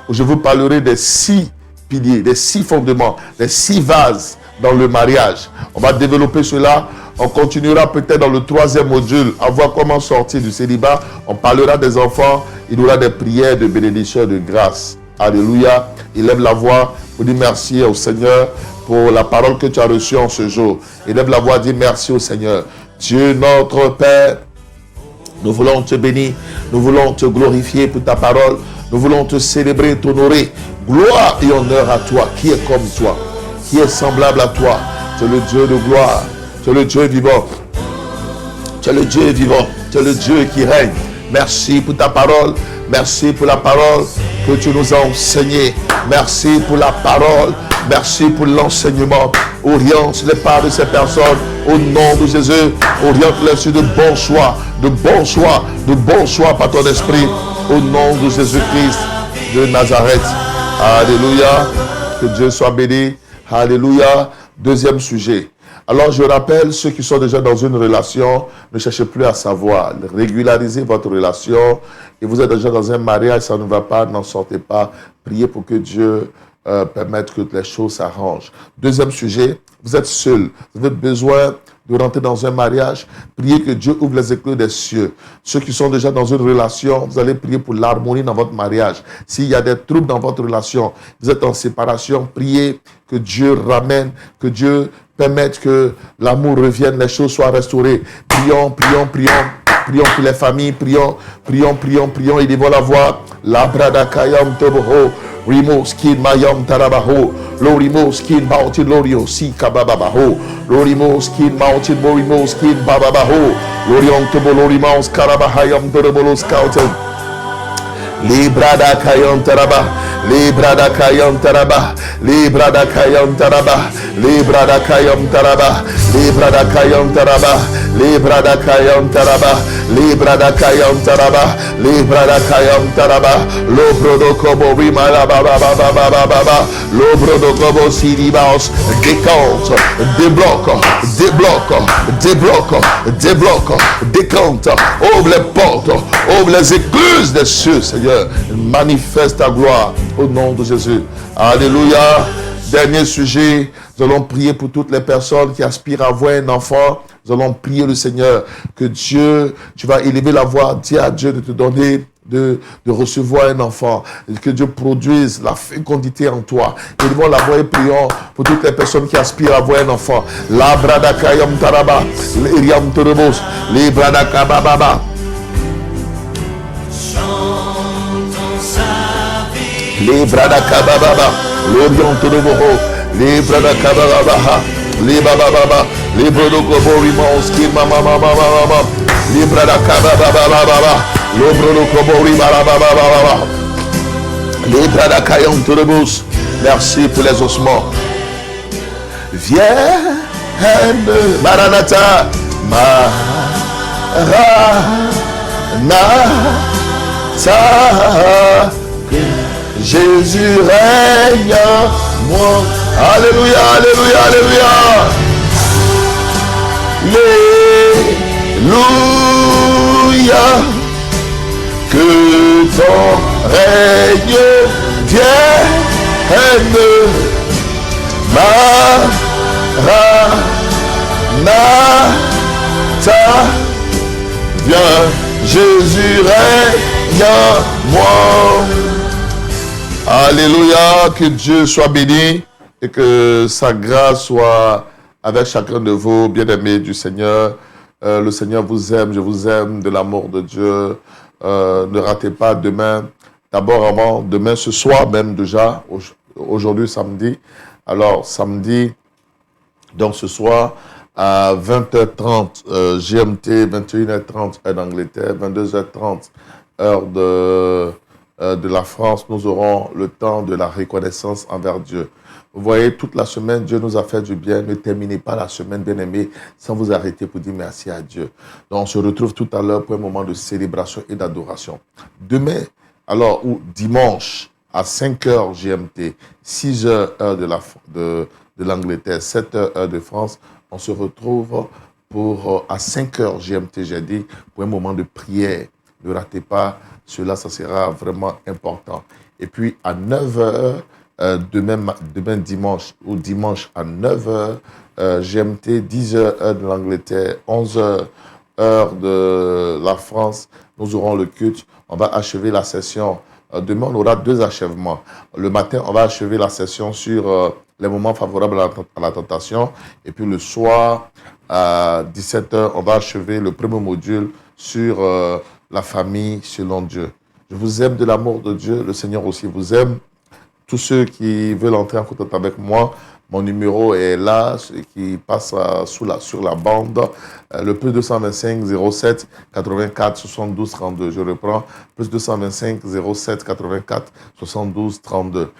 Où je vous parlerai des 6 piliers, des 6 fondements, des 6 vases dans le mariage. On va développer cela. On continuera peut-être dans le 3e module à voir comment sortir du célibat. On parlera des enfants. Il y aura des prières de bénédiction et de grâce. Alléluia. Élève la voix pour dire merci au Seigneur pour la parole que tu as reçue en ce jour. Élève la voix, dis merci au Seigneur. Dieu notre Père, nous voulons te bénir, nous voulons te glorifier pour ta parole, nous voulons te célébrer, t'honorer. Gloire et honneur à toi, qui est comme toi, qui est semblable à toi. Tu es le Dieu de gloire, tu es le Dieu vivant, tu es le Dieu vivant, tu es le Dieu qui règne. Merci pour ta parole, merci pour la parole que tu nous as enseignée. Merci pour la parole, merci pour l'enseignement. Oriente les pas de ces personnes au nom de Jésus. Oriente-les sur de bons choix, de bons choix, de bons choix par ton esprit. Au nom de Jésus-Christ de Nazareth. Alléluia. Que Dieu soit béni. Alléluia. 2e sujet. Alors je rappelle, ceux qui sont déjà dans une relation, ne cherchez plus à savoir. Régularisez votre relation. Et vous êtes déjà dans un mariage, ça ne va pas, n'en sortez pas. Priez pour que Dieu permette que les choses s'arrangent. 2e sujet, vous êtes seul. Vous avez besoin de rentrer dans un mariage. Priez que Dieu ouvre les éclats des cieux. Ceux qui sont déjà dans une relation, vous allez prier pour l'harmonie dans votre mariage. S'il y a des troubles dans votre relation, vous êtes en séparation, priez que Dieu ramène, que Dieu permette que l'amour revienne, les choses soient restaurées. Prions, prions, prions. Prions pour les familles, prions, prions, prions, prions. Et devant la voix, la brada kayam toboho, rimo skin mayam tarabaho, lorimo skin mountain lorio si kababaho, lorimo skin mountain morimo skin bababaho, lorion tobo lorimons karabahayam torobolos kautem. Librada kayon taraba, librada kayon taraba, librada kayon taraba, librada kayon taraba, librada kayon taraba, librada kayon taraba, librada kayon taraba, librada kayon taraba, lobrodo kobo rimala baba baba baba baba, lobrodo kobo siribaos, décompte, débloque, débloque, débloque, débloque, décompte, ouvre les portes, ouvre les écluses des cieux, Seigneur. Manifeste ta gloire au nom de Jésus. Alléluia. Dernier sujet, nous allons prier pour toutes les personnes qui aspirent à avoir un enfant. Nous allons prier le Seigneur que Dieu, tu vas élever la voix, dis à Dieu de te donner, de recevoir un enfant, que Dieu produise la fécondité en toi. Élevons la voix et prions pour toutes les personnes qui aspirent à avoir un enfant. La bradaka yam taraba, l'iriam torobos, les bradaka bababa. Les bradaka bababa, l'orion toroboho, les bradaka bababa, les bababa, les brodokobo rimons, qui mama mama mama, les bradaka bababa, le brodokobo rimara bababa, les bradaka yom torobos. Merci pour les ossements. Viens, Maranatha, Maranatha. Jésus règne en moi. Alléluia, alléluia, alléluia. Alléluia. Que ton règne vienne. Maranatha. Viens, Jésus règne en moi. Alléluia, que Dieu soit béni et que sa grâce soit avec chacun de vous, bien-aimés du Seigneur. Le Seigneur vous aime, je vous aime de l'amour de Dieu. Ne ratez pas demain, d'abord demain ce soir même déjà, aujourd'hui samedi. Alors samedi, donc ce soir à 20h30 GMT, 21h30 heure d'Angleterre, 22h30 heure de la France, nous aurons le temps de la reconnaissance envers Dieu. Vous voyez, toute la semaine, Dieu nous a fait du bien. Ne terminez pas la semaine, bien-aimés, sans vous arrêter pour dire merci à Dieu. Donc, on se retrouve tout à l'heure pour un moment de célébration et d'adoration. Demain, alors, ou dimanche, à 5h GMT, 6h heure de l'Angleterre, 7h heure de France, on se retrouve pour, à 5h GMT, j'ai dit, pour un moment de prière Ne ratez pas cela, ça sera vraiment important. Et puis à 9h, demain dimanche ou dimanche à 9h, GMT, 10h heure de l'Angleterre, 11h heure de la France, nous aurons le culte. On va achever la session. Demain, on aura 2 achèvements. Le matin, on va achever la session sur les moments favorables à la tentation. Et puis le soir, à 17h, on va achever le premier module sur la famille selon Dieu. Je vous aime de l'amour de Dieu. Le Seigneur aussi vous aime. Tous ceux qui veulent entrer en contact avec moi, mon numéro est là, qui passe sur la bande. Le plus 225 07 84 72 32. Je reprends, plus 225 07 84 72 32.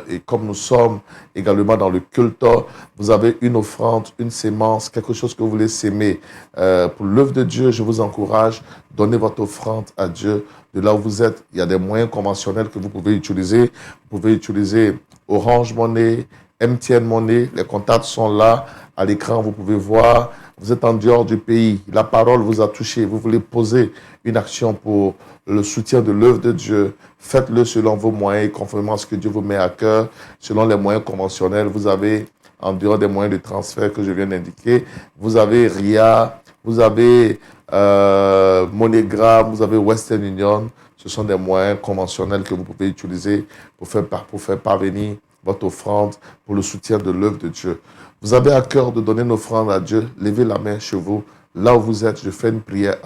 Et comme nous sommes également dans le culte, vous avez une offrande, une sémence, quelque chose que vous voulez s'aimer. Pour l'œuvre de Dieu, je vous encourage, donnez votre offrande à Dieu. De là où vous êtes, il y a des moyens conventionnels que vous pouvez utiliser. Vous pouvez utiliser Orange Money, MTN Money, les contacts sont là. À l'écran, vous pouvez voir. Vous êtes en dehors du pays. La parole vous a touché. Vous voulez poser une action pour le soutien de l'œuvre de Dieu. Faites-le selon vos moyens, conformément à ce que Dieu vous met à cœur. Selon les moyens conventionnels, vous avez, en dehors des moyens de transfert que je viens d'indiquer, vous avez RIA, vous avez MoneyGram, vous avez Western Union. Ce sont des moyens conventionnels que vous pouvez utiliser pour faire parvenir votre offrande pour le soutien de l'œuvre de Dieu. Vous avez à cœur de donner une offrande à Dieu, levez la main chez vous. Là où vous êtes, je fais une prière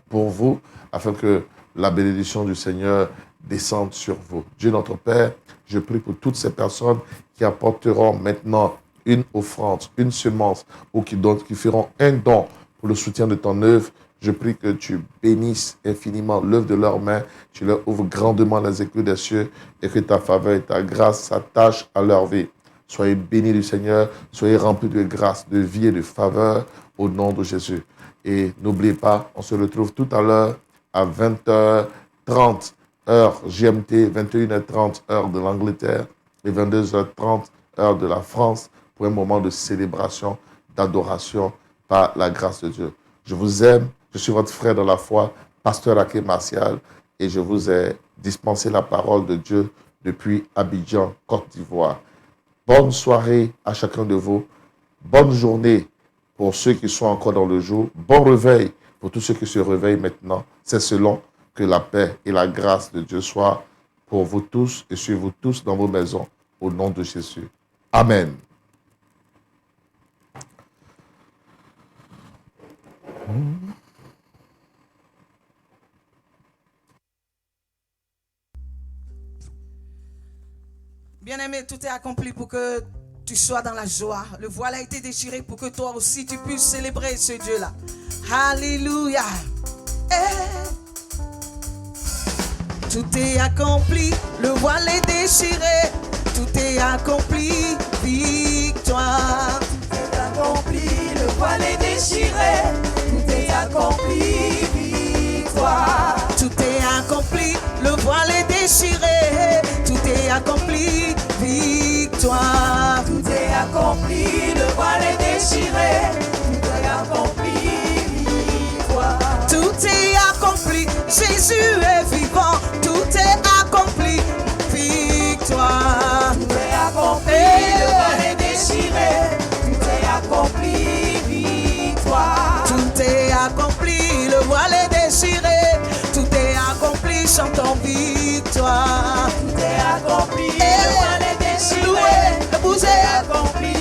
pour vous, afin que la bénédiction du Seigneur descende sur vous. Dieu notre Père, je prie pour toutes ces personnes qui apporteront maintenant une offrande, une semence, ou qui feront un don pour le soutien de ton œuvre. Je prie que tu bénisses infiniment l'œuvre de leurs mains, tu leur ouvres grandement les écluses des cieux et que ta faveur et ta grâce s'attachent à leur vie. Soyez bénis du Seigneur, soyez remplis de grâce, de vie et de faveur au nom de Jésus. Et n'oubliez pas, on se retrouve tout à l'heure à 20h30 heure GMT, 21h30 heure de l'Angleterre et 22h30 heure de la France pour un moment de célébration, d'adoration par la grâce de Dieu. Je vous aime, je suis votre frère dans la foi, pasteur Aké Martial, et je vous ai dispensé la parole de Dieu depuis Abidjan, Côte d'Ivoire. Bonne soirée à chacun de vous. Bonne journée pour ceux qui sont encore dans le jour. Bon réveil pour tous ceux qui se réveillent maintenant. C'est selon que la paix et la grâce de Dieu soient pour vous tous et sur vous tous dans vos maisons. Au nom de Jésus. Amen. Bien-aimé, tout est accompli pour que tu sois dans la joie. Le voile a été déchiré pour que toi aussi tu puisses célébrer ce Dieu-là. Alléluia. Tout est accompli, le voile est déchiré. Tout est accompli, victoire. Tout est accompli, le voile est déchiré. Tout est accompli, victoire. Tout est accompli, le voile est déchiré. Tout est accompli, victoire. Tout est accompli, le voile est déchiré. Tout est accompli, victoire. Tout est accompli, Jésus est vivant. Tout est accompli, victoire. Tout est accompli, le voile est déchiré. Tout est accompli, victoire. Tout est accompli, le voile est déchiré. Tout est accompli, chantons victoire. Tout est accompli, le voile est déchiré. Vous Tout est accompli,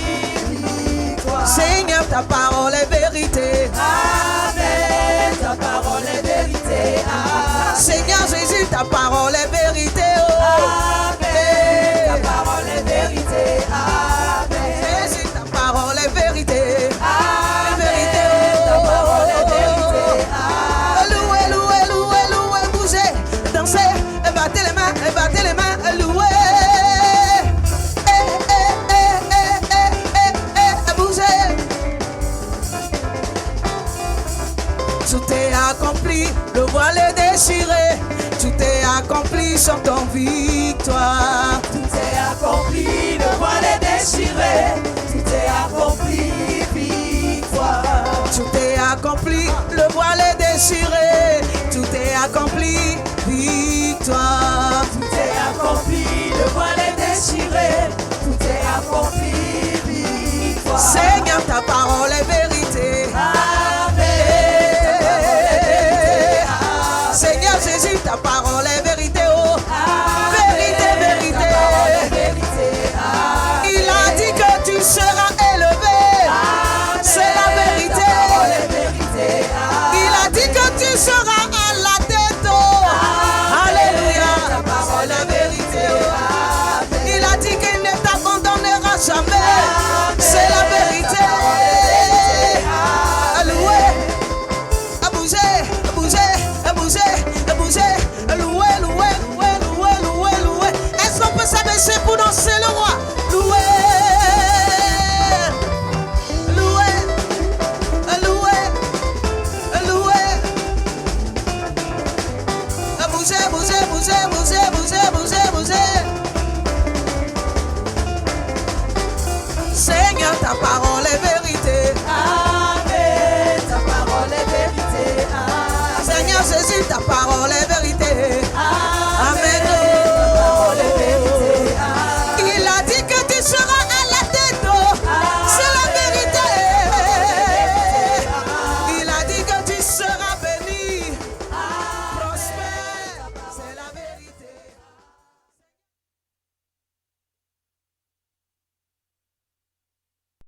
victoire. Seigneur, ta parole est vérité. Amen, ta parole est vérité. Amen. Seigneur Jésus, ta parole est vérité. Amen, ta parole est vérité. Amen. Jésus, ta parole est vérité. Amen, ta parole est vérité. Louez, louez, louez, louez, bougez, dansez, battez les mains, louez. Bougez. Tout est accompli, le voile est déchiré. Tout est accompli, chantons victoire. Tout est accompli, le voile est déchiré. Tout est accompli, victoire. Tout est accompli, le voile est déchiré. déchiré, tout est accompli, victoire. Tout est accompli, le voile est déchiré, tout est accompli, victoire. Seigneur, ta parole est vérité. Seigneur Jésus, ta parole est vérité, oh. Vérité, vérité. Il a dit que tu seras élevé. C'est la vérité. Il a dit que tu seras à la tête, oh. Alléluia. C'est la vérité, oh. Il a dit qu'il ne t'abandonnera jamais. C'est la vérité. Alloué. À bouger, à bouger, à bouger, à bouger. Loué, loué, loué, loué, loué, loué. Est-ce qu'on peut s'abaisser pour danser le roi? Loué, loué, loué, loué. À bouger, bouger, bouger, bouger, bouger, bouger, bouger. Seigneur, ta parole est vérité.